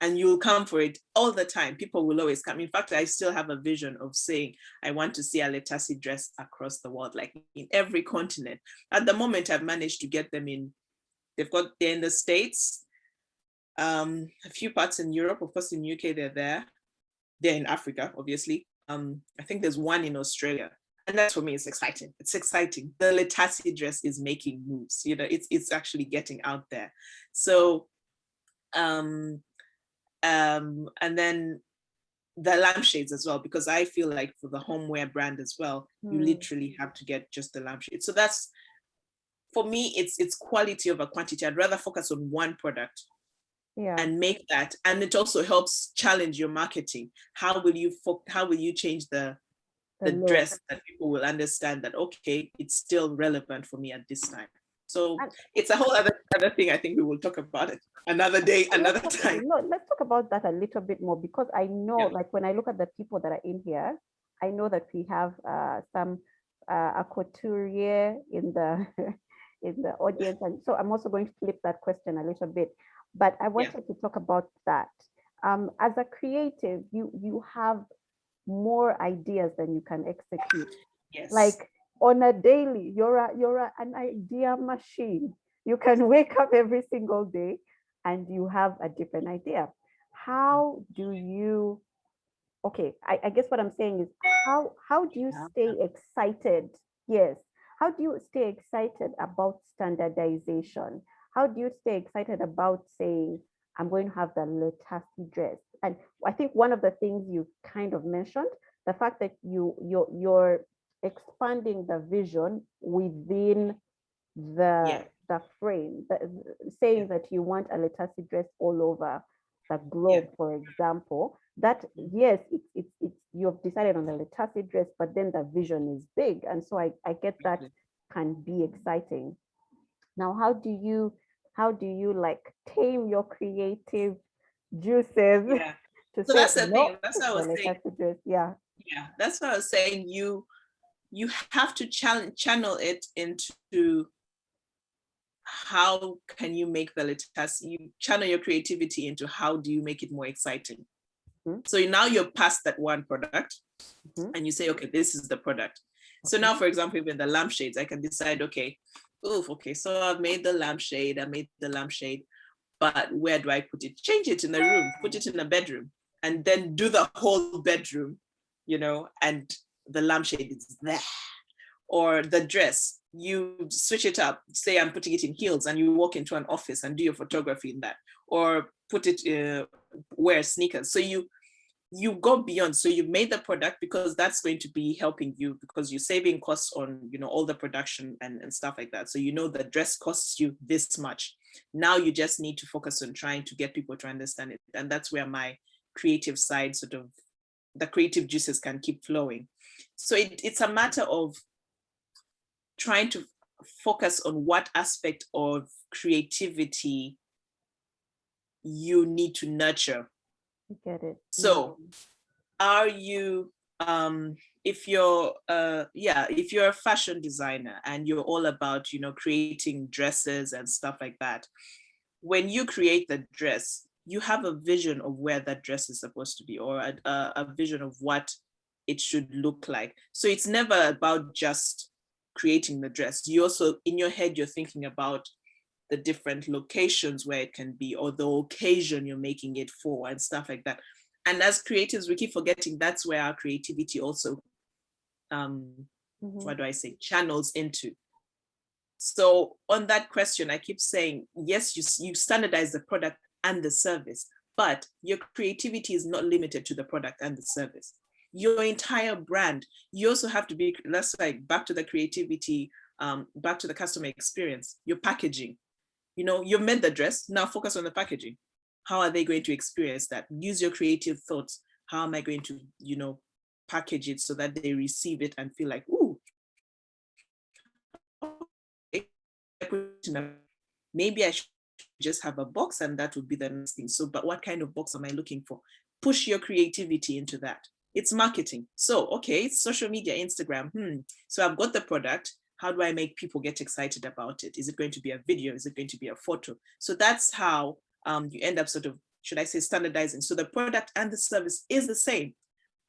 And you'll come for it all the time. People will always come. In fact, I still have a vision of saying, I want to see a Letasi dress across the world, like in every continent. At the moment, I've managed to get them they're in the States, a few parts in Europe, of course, in UK, they're there. They're in Africa, obviously. I think there's one in Australia. And that's, for me, it's exciting. It's exciting. The Letasi dress is making moves. It's actually getting out there. So, and then the lampshades as well, because I feel like for the homeware brand as well, you literally have to get just the lampshade. So that's, for me, it's quality over quantity. I'd rather focus on one product and make that. And it also helps challenge your marketing. How will you change the dress that people will understand that, okay, it's still relevant for me at this time. So it's a whole other thing. I think we will talk about it another day, another time. No, let's talk about that a little bit more, because I know, like when I look at the people that are in here, I know that we have some a couturier in the in the audience, and so I'm also going to flip that question a little bit. But I wanted to talk about that. As a creative, you have more ideas than you can execute. Yes. Like on a daily, you're an idea machine. You can wake up every single day and you have a different idea. How do you, okay, I guess what I'm saying is, how do you stay excited? Yes. How do you stay excited about standardization? How do you stay excited about saying, I'm going to have the Letasi dress? And I think one of the things you kind of mentioned, the fact that you're expanding the vision within the frame, saying that you want a Letasi dress all over the globe, for example, that yes, it's you've decided on the Letasi dress, but then the vision is big. And so I get that can be exciting. Now, how do you like tame your creative juices to so say, that's the no, thing. That's what I was saying. dress. Yeah, that's what I was saying. You have to channel it into how can you make the Letasi, you channel your creativity into how do you make it more exciting. So now you're past that one product and you say, okay, this is the product. So now, for example, even the lampshades, I can decide, okay, so I've made the lampshade, but where do I put it? Change it in the room, put it in the bedroom, and then do the whole bedroom, and the lampshade is there. Or the dress, you switch it up, say I'm putting it in heels, and you walk into an office and do your photography in that, or put it, wear sneakers. So you go beyond. So you've made the product, because that's going to be helping you, because you're saving costs on, all the production and stuff like that. So the dress costs you this much. Now you just need to focus on trying to get people to understand it. And that's where my creative side, sort of the creative juices, can keep flowing. So it's a matter of trying to focus on what aspect of creativity you need to nurture. I get it. So are you, if you're a fashion designer and you're all about, creating dresses and stuff like that, when you create the dress, you have a vision of where that dress is supposed to be, or a vision of what it should look like. So it's never about just creating the dress. You also, in your head, you're thinking about the different locations where it can be, or the occasion you're making it for, and stuff like that. And as creatives, we keep forgetting that's where our creativity also, what do I say, channels into. So on that question, I keep saying, yes, you standardize the product and the service, but your creativity is not limited to the product and the service. Your entire brand, you also have to be, that's like back to the creativity back to the customer experience, your packaging. You've made the dress, now focus on the packaging. How are they going to experience that? Use your creative thoughts. How am I going to, package it so that they receive it and feel like, ooh, maybe I should just have a box and that would be the next thing. So, but what kind of box am I looking for? Push your creativity into that. It's marketing. So, okay, it's social media, Instagram. So I've got the product. How do I make people get excited about it? Is it going to be a video? Is it going to be a photo? So that's how you end up sort of, should I say, standardizing. So the product and the service is the same,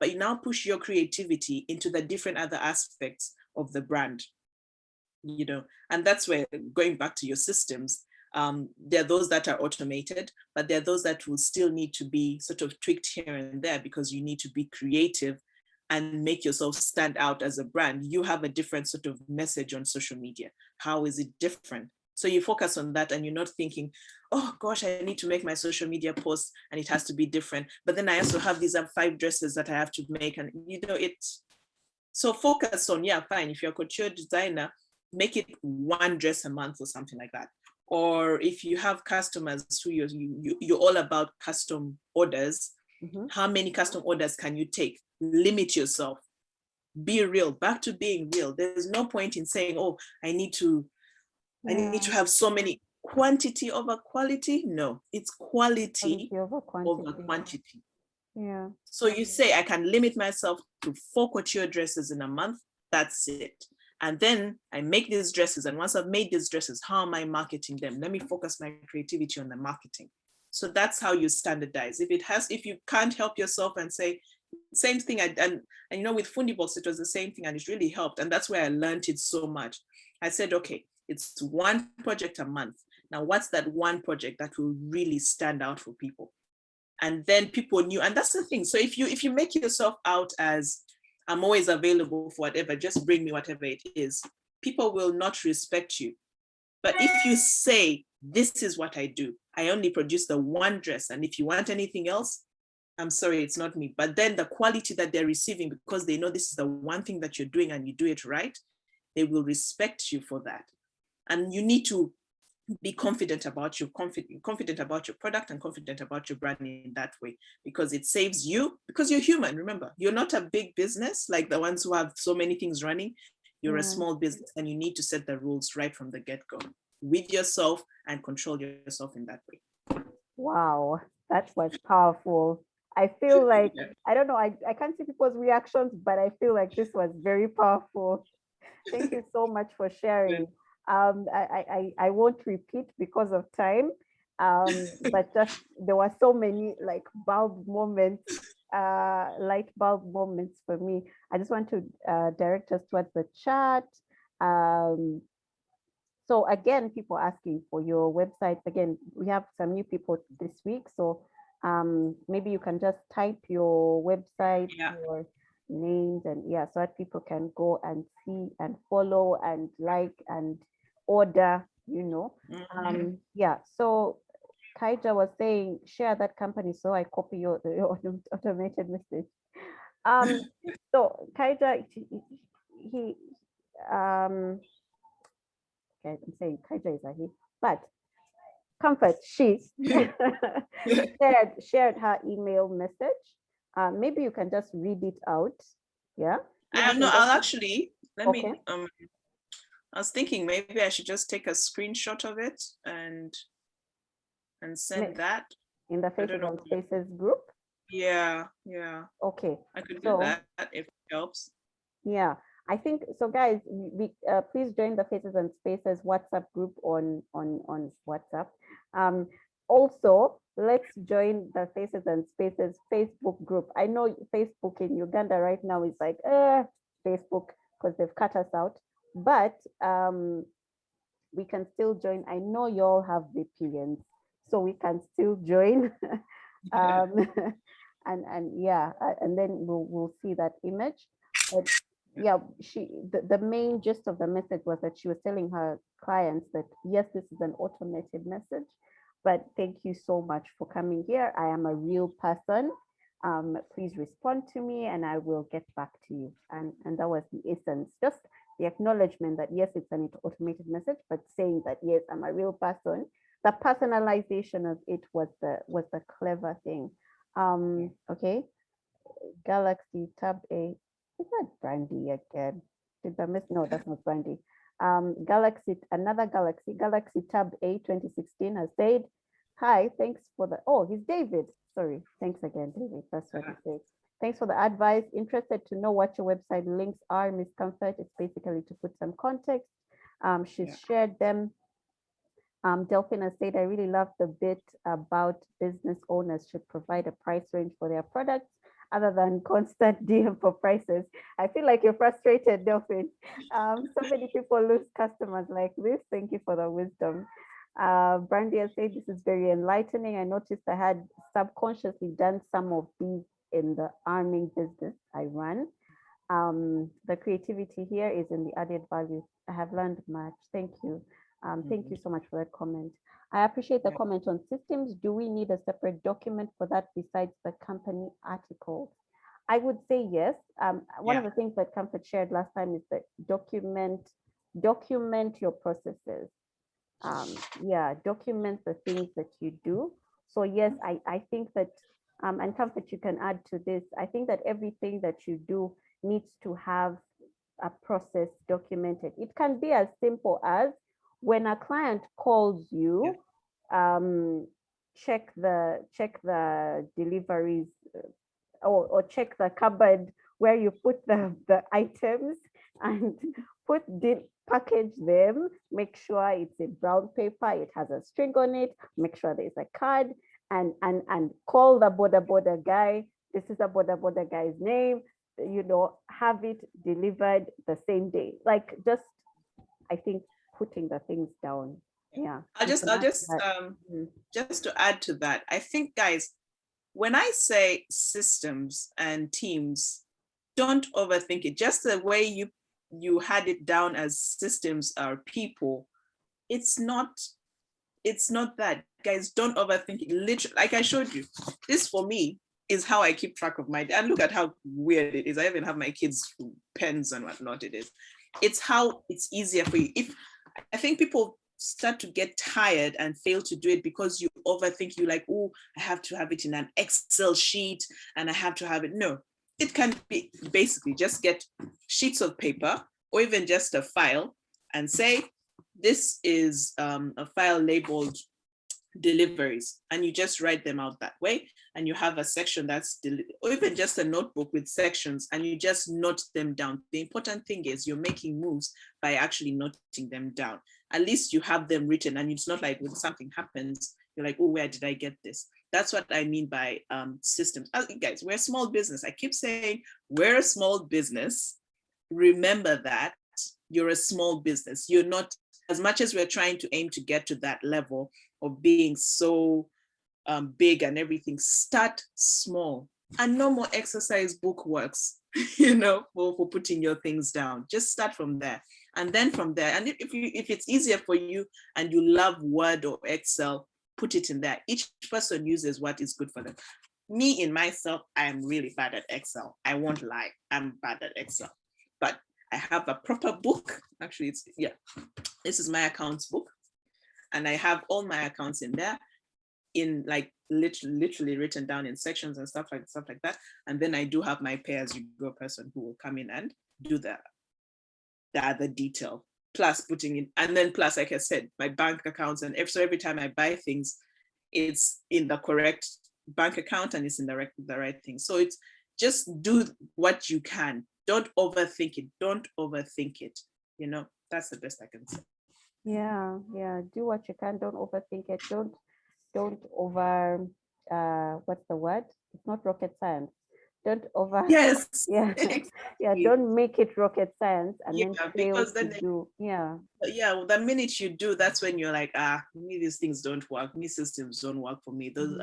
but you now push your creativity into the different other aspects of the brand. And that's where, going back to your systems, there are those that are automated, but there are those that will still need to be sort of tweaked here and there because you need to be creative and make yourself stand out as a brand. You have a different sort of message on social media. How is it different? So you focus on that and you're not thinking, oh gosh, I need to make my social media post and it has to be different. But then I also have these 5 dresses that I have to make. And so focus on, yeah, fine. If you're a couture designer, make it 1 dress a month or something like that. Or if you have customers who you're all about custom orders, how many custom orders can you take? Limit yourself. Be real. Back to being real. There's no point in saying, oh, I need to have so many. Quantity over quality. No, it's quality over quantity. Yeah. So you say, I can limit myself to 4 couture dresses in a month. That's it. And then I make these dresses. And once I've made these dresses, how am I marketing them? Let me focus my creativity on the marketing. So that's how you standardize. If you can't help yourself and say, same thing, and with Fundibox, it was the same thing and it really helped. And that's where I learned it so much. I said, okay, it's 1 project a month. Now, what's that 1 project that will really stand out for people? And then people knew, and that's the thing. So if you make yourself out as, I'm always available for whatever, just bring me whatever it is, people will not respect you. But if you say, this is what I do, I only produce the 1 dress, and if you want anything else, I'm sorry, it's not me. But then the quality that they're receiving, because they know this is the 1 thing that you're doing and you do it right, they will respect you for that. And you need to be confident about your product and confident about your brand in that way, because it saves you, because you're human. Remember, you're not a big business like the ones who have so many things running. You're a small business, and you need to set the rules right from the get-go with yourself and control yourself in that way. Wow, that was powerful. I feel like, I don't know, I can't see people's reactions, but I feel like this was very powerful. Thank you so much for sharing. I won't repeat because of time, but just there were so many like bulb moments, light bulb moments for me. I just want to direct us towards the chat. So again, people asking for your website. Again, we have some new people this week, so maybe you can just type your website, your names, and so that people can go and see and follow and like and order, So Kaija was saying, share that company, so I copy your automated message. So Kaija, he okay, I'm saying Kaija is a he, but Comfort, she shared her email message. Maybe you can just read it out. Yeah. No, I'll actually, let me, I was thinking maybe I should just take a screenshot of it and send that. In the Faces and Spaces group? Yeah. Okay. I could do that if it helps. Yeah. I think so, guys. Please join the Faces and Spaces WhatsApp group on WhatsApp. Also, let's join the Faces and Spaces Facebook group. I know Facebook in Uganda right now is like Facebook because they've cut us out, but we can still join. I know you all have VPNs, so we can still join. and then we'll see that image. But yeah, the main gist of the message was that she was telling her clients that yes, this is an automated message, but thank you so much for coming here. I am a real person. Please respond to me and I will get back to you. And that was the essence, just the acknowledgement that yes, it's an automated message, but saying that yes, I'm a real person. The personalization of it was the clever thing. Okay, Galaxy Tab A. Is that Brandy again? Did I miss? No, that's not Brandy. Galaxy, another Galaxy Tab A 2016 has said, hi, thanks for the, oh, he's David. Sorry, thanks again, David. That's what he said. Thanks for the advice. Interested to know what your website links are, Miss Comfort. It's basically to put some context. She's shared them. Delphine has said, I really love the bit about business owners should provide a price range for their products other than constant DM for prices. I feel like you're frustrated, Delphine. So many people lose customers like this. Thank you for the wisdom. Brandy has said, this is very enlightening. I noticed I had subconsciously done some of these in the arming business I run. The creativity here is in the added value. I have learned much. Thank you. Thank you so much for that comment. I appreciate the comment on systems. Do we need a separate document for that besides the company article? I would say yes. One of the things that Comfort shared last time is that document your processes. Document the things that you do. So yes, I think that, and Comfort, you can add to this. I think that everything that you do needs to have a process documented. It can be as simple as when a client calls you, check the deliveries or check the cupboard where you put the items and package them, make sure it's in brown paper, it has a string on it, make sure there's a card, and call the border guy. This is the border guy's name, have it delivered the same day. Like, just, I think, putting the things down. Yeah. I'll just to add to that, I think, guys, when I say systems and teams, don't overthink it. Just the way you had it down as systems are people, it's not that. Guys, don't overthink it. Literally, like I showed you, this for me is how I keep track of my, and look at how weird it is. I even have my kids' pens and whatnot. It's how it's easier for you. If I think people start to get tired and fail to do it because you overthink, you like, oh, I have to have it in an Excel sheet and I have to have it. No, it can be basically just get sheets of paper or even just a file and say, this is a file labeled deliveries, and you just write them out that way, and you have a section that's or even just a notebook with sections, and you just note them down. The important thing is you're making moves by actually noting them down. At least you have them written, and it's not like when something happens you're like, oh, where did I get this? That's what I mean by systems. Guys, we're a small business. I keep saying we're a small business. Remember that you're a small business. You're not, as much as we're trying to aim to get to that level of being so big and everything, start small. And no more exercise book works, for putting your things down. Just start from there. And then from there, and if it's easier for you and you love Word or Excel, put it in there. Each person uses what is good for them. Me, in myself, I am really bad at Excel. I won't lie, I'm bad at Excel. But I have a proper book. Actually, this is my accounts book. And I have all my accounts in there, in like literally written down in sections and stuff like that. And then I do have my pay-as-you-go person who will come in and do the other detail, plus putting in, and then plus, like I said, my bank accounts. And so every time I buy things, it's in the correct bank account and it's in the right thing. So it's just do what you can. Don't overthink it. That's the best I can say. Yeah, do what you can. Don't overthink it. Don't over, what's the word? It's not rocket science. Don't over. Yes. Exactly. Don't make it rocket science and then fail to do. The minute you do, that's when you're like, me, these things don't work. Me, systems don't work for me. Those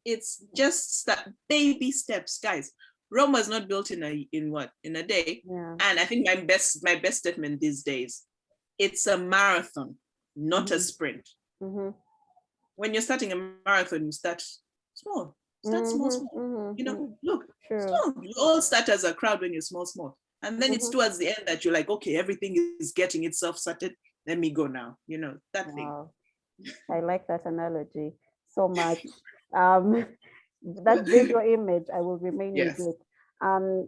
it's just baby steps, guys. Rome was not built in a day. And I think my best statement these days, it's a marathon, not a sprint. When you're starting a marathon, you start small. Start small, small. Look, True. you all start as a crowd when you're small, small. And then it's towards the end that you're like, okay, everything is getting itself sorted. Let me go now. That thing. Wow. I like that analogy so much. That visual image, I will remain with Yes. it.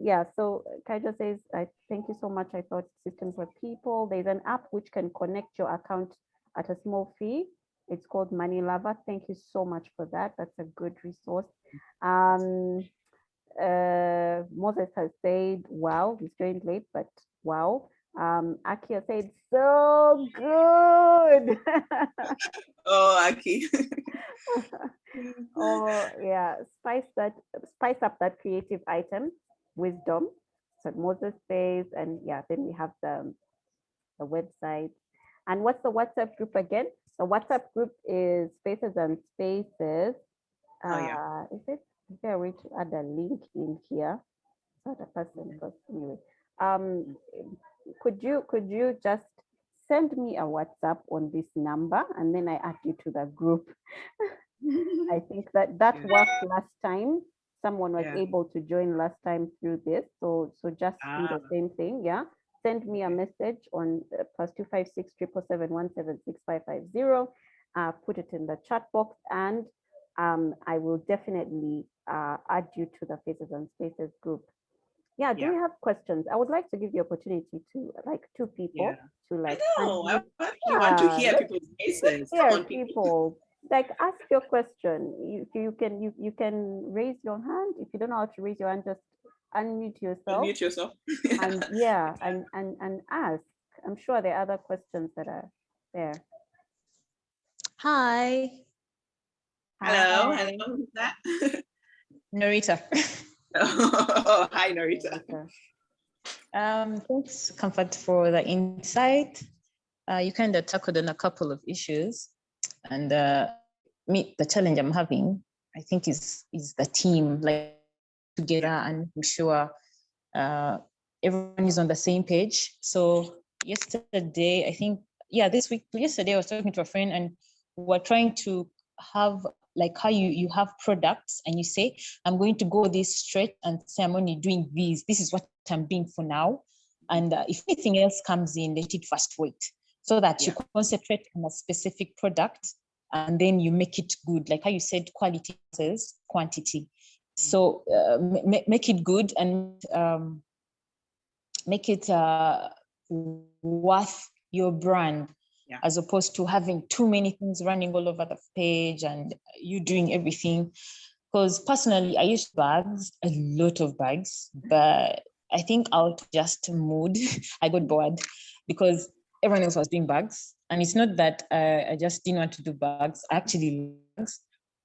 Yeah, so Kaija says, I thank you so much. I thought systems for people. There's an app which can connect your account at a small fee. It's called Money Lover. Thank you so much for that. That's a good resource. Moses has said, wow, he's joined late, but wow. Akia said, so good. Oh, Aki. Or yeah, spice up that creative item, wisdom. So Moses says, and yeah, then we have the website. And what's the WhatsApp group again? The WhatsApp group is Spaces and Spaces. Oh, yeah. Is there a way to add a link in here? Not a person, because anyway. Could you just send me a WhatsApp on this number and then I add you to the group? I think that worked last time. Someone was able to join last time through this. So just do the same thing. Yeah. Send me a message on +256 777 put it in the chat box, and I will definitely add you to the Faces and Spaces group. Yeah, do we have questions? I would like to give the opportunity to like two people to like. I know. I actually want to hear people's faces. Come on, people. Like, ask your question. You can raise your hand. If you don't know how to raise your hand, just unmute yourself. Unmute yourself. And and ask. I'm sure there are other questions that are there. Hi. Hello. Who's that? Norita. Oh, hi, Norita. Thanks, Comfort, for the insight. You kind of tackled on a couple of issues, and the challenge I'm having, I think, is the team, like, together and making sure everyone is on the same page. So yesterday, I think, yesterday I was talking to a friend, and we're trying to have like how you have products and you say, I'm going to go this stretch and say I'm only doing these. This is what I'm doing for now. And if anything else comes in, let it first wait, so that you concentrate on a specific product and then you make it good. Like how you said, quality versus quantity. So make it good and make it worth your brand, as opposed to having too many things running all over the page and you doing everything. Because personally, I used bags, a lot of bags, but I think out of just mood, I got bored because everyone else was doing bags. And it's not that I just didn't want to do bags. I actually love bags,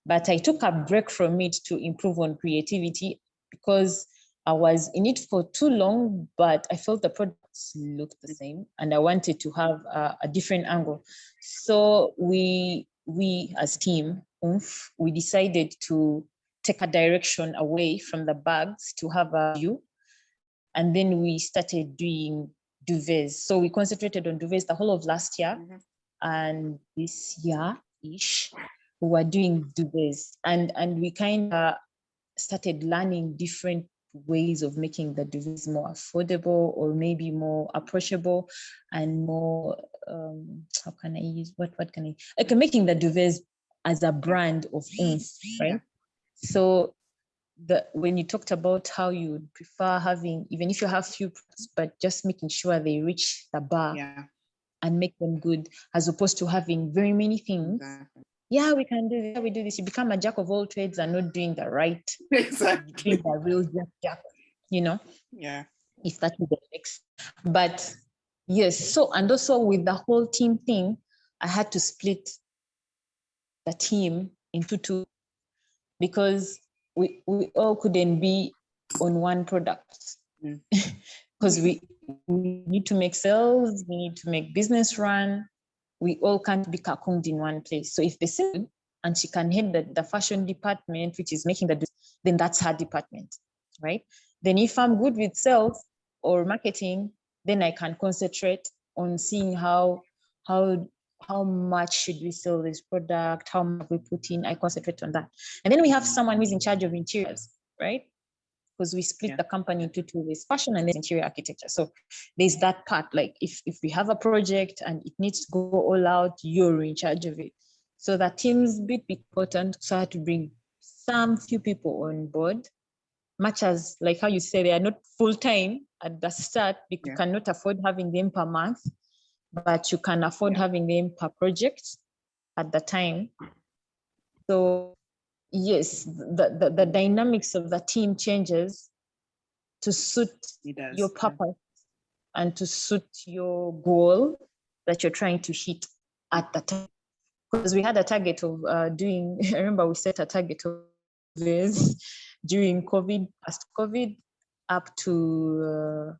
but I took a break from it to improve on creativity because I was in it for too long, but I felt the products looked the same and I wanted to have a different angle. So we as team, we decided to take a direction away from the bags to have a view. And then we started doing duvets. So we concentrated on duvets the whole of last year. And this year-ish, we were doing duvets. And we kind of started learning different ways of making the duvets more affordable or maybe more approachable and more, how can I use, what can I, okay, making the duvets as a brand of right? So when you talked about how you would prefer having, even if you have few products, but just making sure they reach the bar and make them good, as opposed to having very many things. Yeah, we can do this, we do this. You become a jack of all trades and not doing the right, exactly, doing the real jack, Yeah. If that is the next. But yes, so, and also with the whole team thing, I had to split the team into two because we all couldn't be on one product because we need to make sales, we need to make business run. We all can't be cocooned in one place. So if they say, and she can head the fashion department, which is making then that's her department, right? Then if I'm good with sales or marketing, then I can concentrate on seeing how how much should we sell this product, how much we put in. I concentrate on that. And then we have someone who's in charge of interiors, right? Because we split the company into two ways, fashion and interior architecture. So there's that part, like if we have a project and it needs to go all out, you're in charge of it. So that team's bit important. So I had to bring some few people on board, much as like how you say they are not full-time at the start, because you cannot afford having them per month, but you can afford having them per project at the time. So yes, the dynamics of the team changes to suit your purpose and to suit your goal that you're trying to hit at the time. Because we had a target of doing, I remember we set a target of this during COVID, past COVID, up to,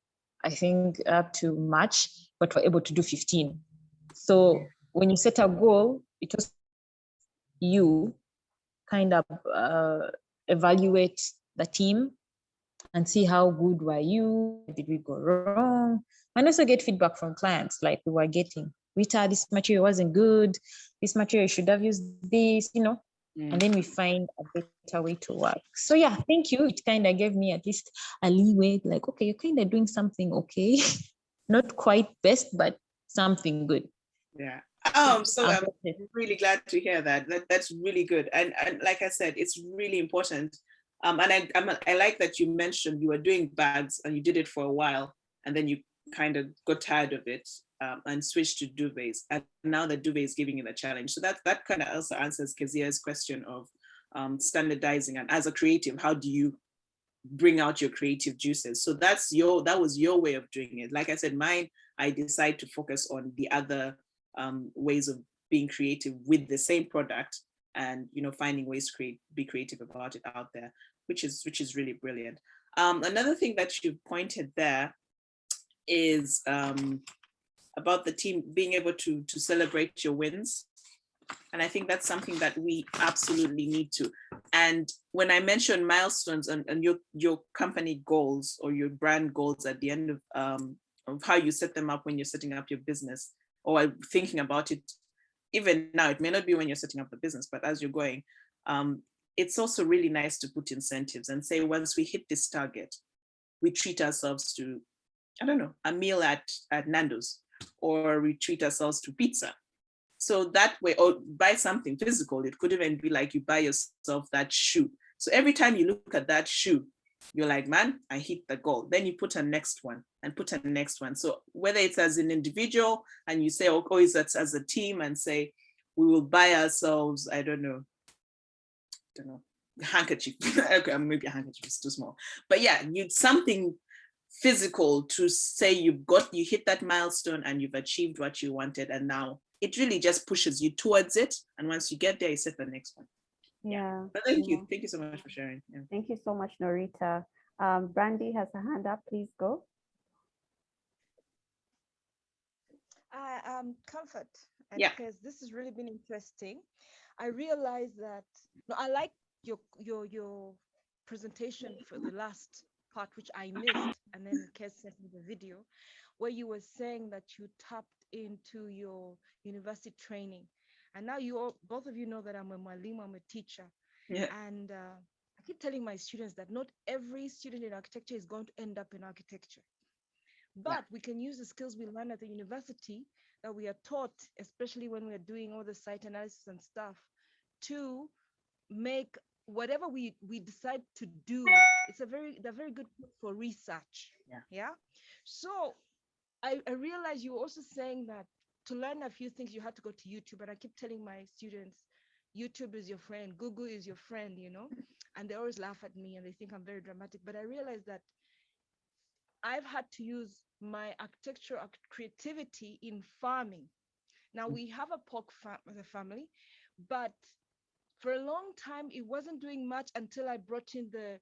I think up to March, but we're able to do 15. So when you set a goal, it was you kind of evaluate the team and see how good were you, did we go wrong, and also get feedback from clients like we were getting. Rita, this material wasn't good, this material should have used this, and then we find a better way to work. So yeah, thank you. It kind of gave me at least a leeway, like, okay, you're kind of doing something okay. Not quite best, but something good. Yeah. So I'm really glad to hear that. That's really good. And like I said, it's really important. And I like that you mentioned you were doing bags and you did it for a while, and then you kind of got tired of it and switched to duvets. And now the duvet is giving you the challenge. So that kind of also answers Kezia's question of standardizing. And as a creative, how do you bring out your creative juices? So that was your way of doing it. Like I said, mine, I decide to focus on the other ways of being creative with the same product, and finding ways to be creative about it out there, which is really brilliant. Another thing that you pointed there is about the team being able to celebrate your wins. And I think that's something that we absolutely need to. And when I mention milestones and your company goals or your brand goals at the end of how you set them up when you're setting up your business, or thinking about it, even now, it may not be when you're setting up the business, but as you're going, it's also really nice to put incentives and say, once we hit this target, we treat ourselves to, I don't know, a meal at Nando's, or we treat ourselves to pizza. So that way, or buy something physical. It could even be like you buy yourself that shoe. So every time you look at that shoe, you're like, man, I hit the goal. Then you put a next one and put a next one. So whether it's as an individual and you say, oh, it's as a team, and say, we will buy ourselves, I don't know, handkerchief. Okay, maybe a handkerchief is too small. But yeah, you'd something physical to say you hit that milestone and you've achieved what you wanted, and now it really just pushes you towards it. And once you get there, you set the next one. Yeah. But thank you so much for sharing. Yeah. Thank you so much, Norita. Brandy has a hand up. Please go. Comfort. Yeah. Because this has really been interesting. I realize that I like your presentation for the last part, which I missed, and then Kes sent me the video where you were saying that you tapped into your university training, and now both of you know that I'm a mwalimu, I'm a teacher. Yeah. And I keep telling my students that not every student in architecture is going to end up in architecture, but we can use the skills we learn at the university that we are taught, especially when we're doing all the site analysis and stuff, to make whatever we decide to do. They're very good for research. Yeah. So I realize you were also saying that to learn a few things you had to go to YouTube, and I keep telling my students, YouTube is your friend, Google is your friend, and they always laugh at me and they think I'm very dramatic. But I realize that I've had to use my architectural creativity in farming. Now we have a pork farm as a family, but for a long time it wasn't doing much until I brought in the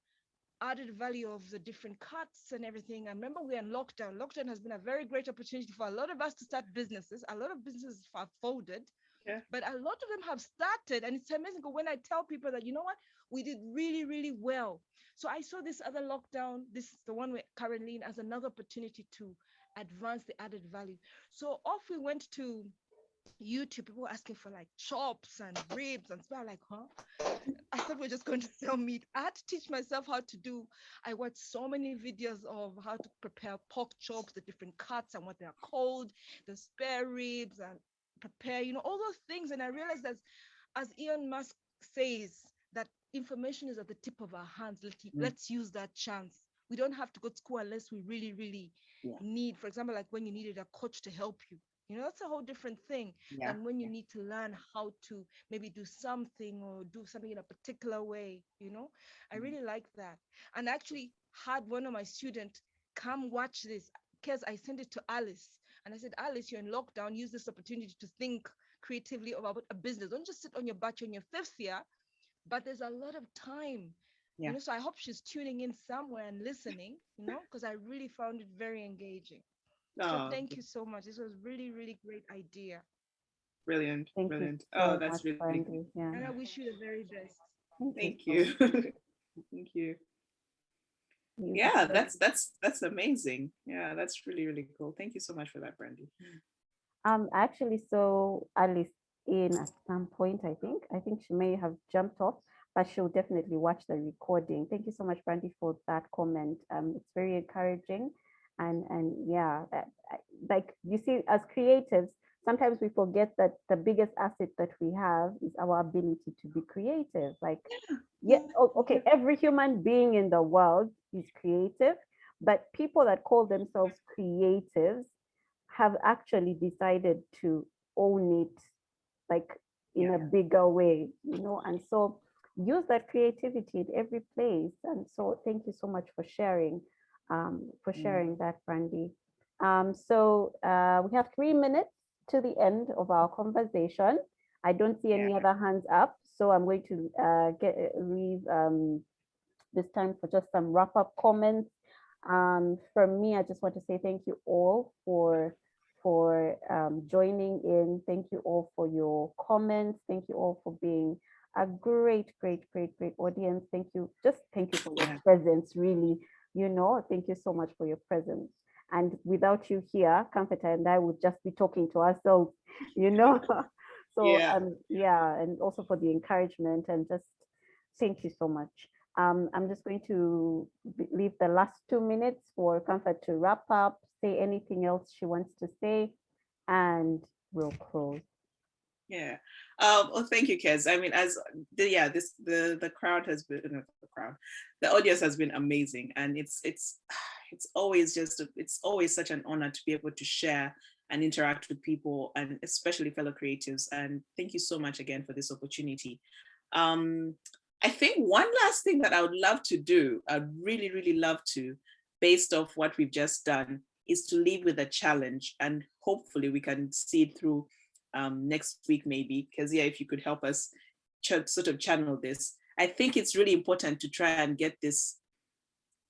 added value of the different cuts and everything. I remember we are in lockdown. Lockdown has been a very great opportunity for a lot of us to start businesses. A lot of businesses have folded, but a lot of them have started. And it's amazing when I tell people that, you know what, we did really, really well. So I saw this other lockdown, this is the one we're currently in, as another opportunity to advance the added value. So off we went to YouTube, people were asking for like chops and ribs and stuff. Like, huh? I thought we're just going to sell meat. I had to teach myself how to do. I watched so many videos of how to prepare pork chops, the different cuts and what they're called, the spare ribs, and prepare, all those things. And I realized that, as Elon Musk says, that information is at the tip of our hands. Let's use that chance. We don't have to go to school unless we really, really need, for example, like when you needed a coach to help you. That's a whole different thing than when you need to learn how to maybe do something or do something in a particular way. I really like that. And I actually had one of my students come watch this, because I sent it to Alice. And I said, Alice, you're in lockdown. Use this opportunity to think creatively about a business. Don't just sit on your butt in your fifth year, but there's a lot of time. So I hope she's tuning in somewhere and listening, because I really found it very engaging. So thank you so much. This was really, really great idea. Brilliant. Thank Brilliant. you so That's much, really Brandy. cool. Yeah. And I wish you the very best. Thank so you. much. Thank you. You Yeah, have- that's amazing. Yeah, that's really, really cool. Thank you so much for that, Brandy. Actually, so Alice in at some point, I think she may have jumped off, but she'll definitely watch the recording. Thank you so much, Brandy, for that comment. It's very encouraging, and yeah, like you see, as creatives, sometimes we forget that the biggest asset that we have is our ability to be creative. Like, okay, every human being in the world is creative, but people that call themselves creatives have actually decided to own it, like in a bigger way, and so use that creativity in every place. And so thank you so much for sharing that, Brandy. So we have 3 minutes to the end of our conversation. I don't see any other hands up, so I'm going to leave this time for just some wrap-up comments. From me, I just want to say thank you all for joining in. Thank you all for your comments. Thank you all for being a great, great, great, great audience. Thank you for your presence, really. Thank you so much for your presence. And without you here, Comforter and I would just be talking to ourselves, So and also for the encouragement, and just thank you so much. I'm just going to leave the last 2 minutes for Comfort to wrap up, say anything else she wants to say, and we'll close. Yeah. Well, thank you, Kez. I mean, the crowd has been the audience has been amazing, and it's always such an honor to be able to share and interact with people, and especially fellow creatives. And thank you so much again for this opportunity. I think one last thing that I would love to do, I'd really, really love to, based off what we've just done, is to leave with a challenge, and hopefully we can see it through next week, maybe, because if you could help us sort of channel this. I think it's really important to try and get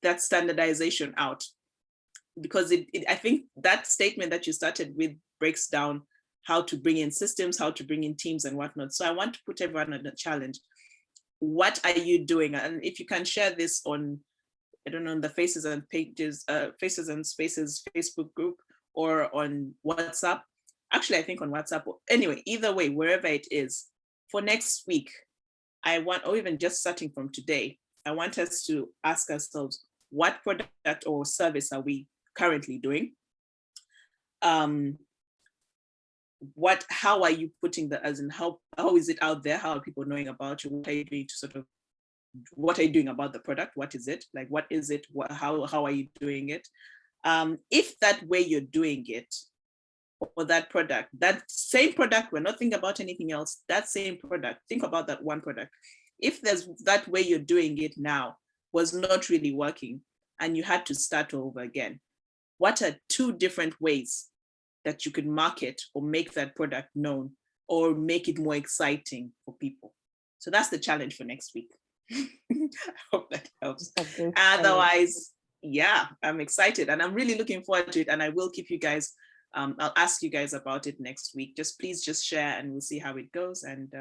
that standardization out, because I think that statement that you started with breaks down how to bring in systems, how to bring in teams and whatnot. So I want to put everyone on a challenge. What are you doing? And if you can share this on, I don't know, on the Faces and Spaces Facebook group, or on WhatsApp. Actually, I think on WhatsApp. Anyway, either way, wherever it is, for next week, I want, or even just starting from today, I want us to ask ourselves, what product or service are we currently doing? How are you putting that, as in how is it out there? How are people knowing about you? What are you doing to what are you doing about the product? What is it? Like, what is it? How are you doing it? If that way you're doing it, or that product, that same product, we're not thinking about anything else, that same product, think about that one product. If there's that way you're doing it now was not really working and you had to start over again, what are 2 different ways that you could market or make that product known or make it more exciting for people? So that's the challenge for next week. I hope that helps. Otherwise, I'm excited and I'm really looking forward to it, and I will keep you guys, I'll ask you guys about it next week. Please share and we'll see how it goes. And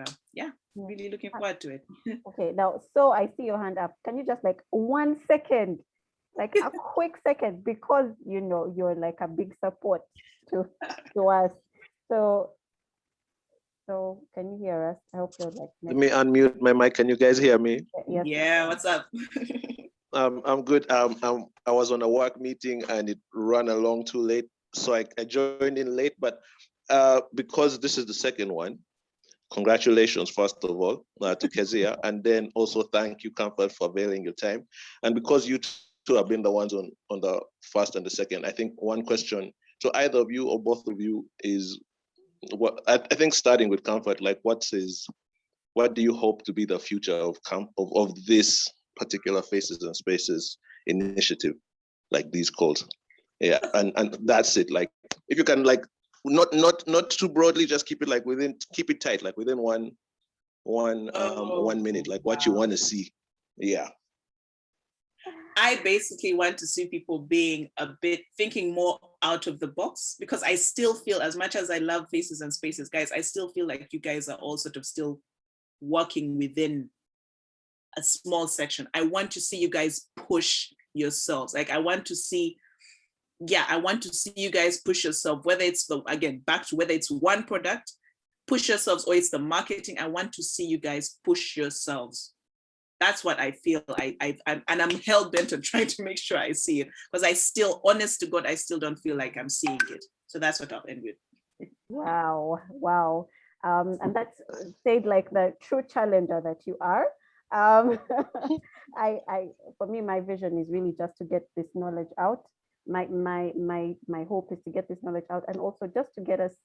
really looking forward to it. Okay, now, so I see your hand up. Can you just like 1 second, like a quick second, because you're like a big support to us. So So can you hear us? I hope you're like. Let me unmute my mic. Can you guys hear me? Yes. Yeah, what's up? I'm good. I was on a work meeting and it ran along too late, so I joined in late. But because this is the second one, congratulations first of all to Kezia, and then also thank you, Comfort, for availing your time. And because you two have been the ones on the first and the second, I think one question to either of you or both of you is what I think starting with Comfort, like what do you hope to be the future of this particular Faces and Spaces initiative, like these calls? Yeah, and that's it. Like if you can like not too broadly, just keep it tight, like within one 1 minute, like what you want to see. Yeah. I basically want to see people being a bit thinking more out of the box, because I still feel, as much as I love Faces and Spaces, guys, I still feel like you guys are all sort of still working within a small section. I want to see you guys push yourselves. Like I want to see you guys push yourself, whether it's whether it's one product, push yourselves, or it's the marketing. I want to see you guys push yourselves. That's what I feel. I'm hell bent on trying to make sure I see it, because I still, honest to God, I still don't feel like I'm seeing it. So that's what I'll end with. Wow. And that's said like the true challenger that you are. For me, my vision is really just to get this knowledge out. My hope is to get this knowledge out, and also just to get us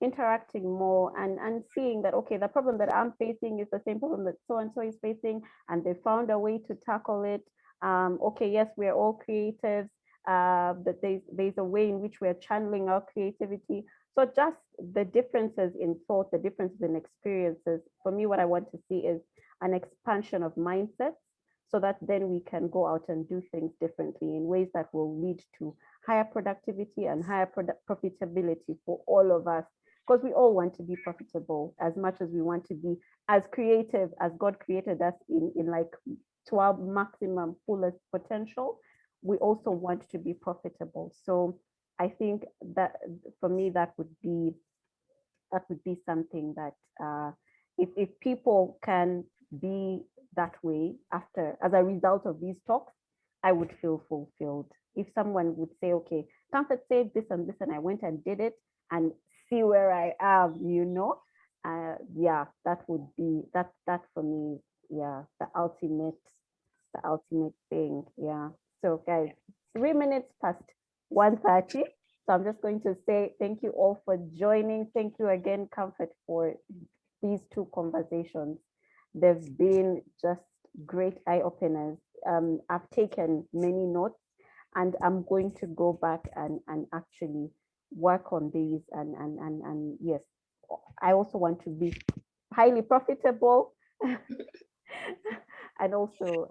interacting more and seeing that, okay, the problem that I'm facing is the same problem that so and so is facing, and they found a way to tackle it. Okay, yes, we're all creatives, but there's a way in which we're channeling our creativity. So just the differences in thought, the differences in experiences, for me, what I want to see is an expansion of mindsets, so that then we can go out and do things differently in ways that will lead to higher productivity and higher profitability for all of us. Because we all want to be profitable as much as we want to be as creative as God created us in like to our maximum fullest potential. We also want to be profitable. So I think that for me, that would be something that if people can be that way as a result of these talks, I would feel fulfilled. If someone would say, okay, Comfort said this and this, and I went and did it, and see where I am, yeah, that would be that for me, yeah, the ultimate thing. Yeah. So guys, 3 minutes past 1:30. So I'm just going to say thank you all for joining. Thank you again, Comfort, for these two conversations. They've been just great eye openers. I've taken many notes, and I'm going to go back and actually work on these. And yes, I also want to be highly profitable and also,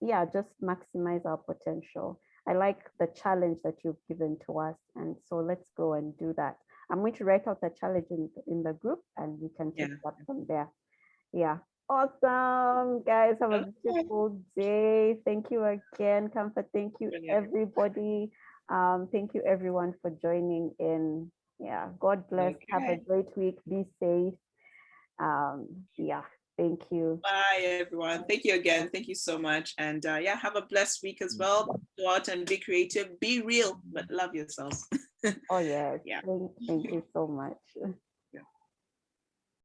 yeah, just maximize our potential. I like the challenge that you've given to us. And so let's go and do that. I'm going to write out the challenge in the group, and we can take that from there. Yeah. Awesome, guys. Have a beautiful day. Thank you again, Comfort. Thank you, everybody. Thank you, everyone, for joining in. Yeah. God bless. Okay. Have a great week. Be safe. Yeah. Thank you. Bye, everyone. Thank you again. Thank you so much. And yeah, have a blessed week as well. Go out and be creative. Be real, but love yourselves. Oh, yes. Yeah. Thank you so much.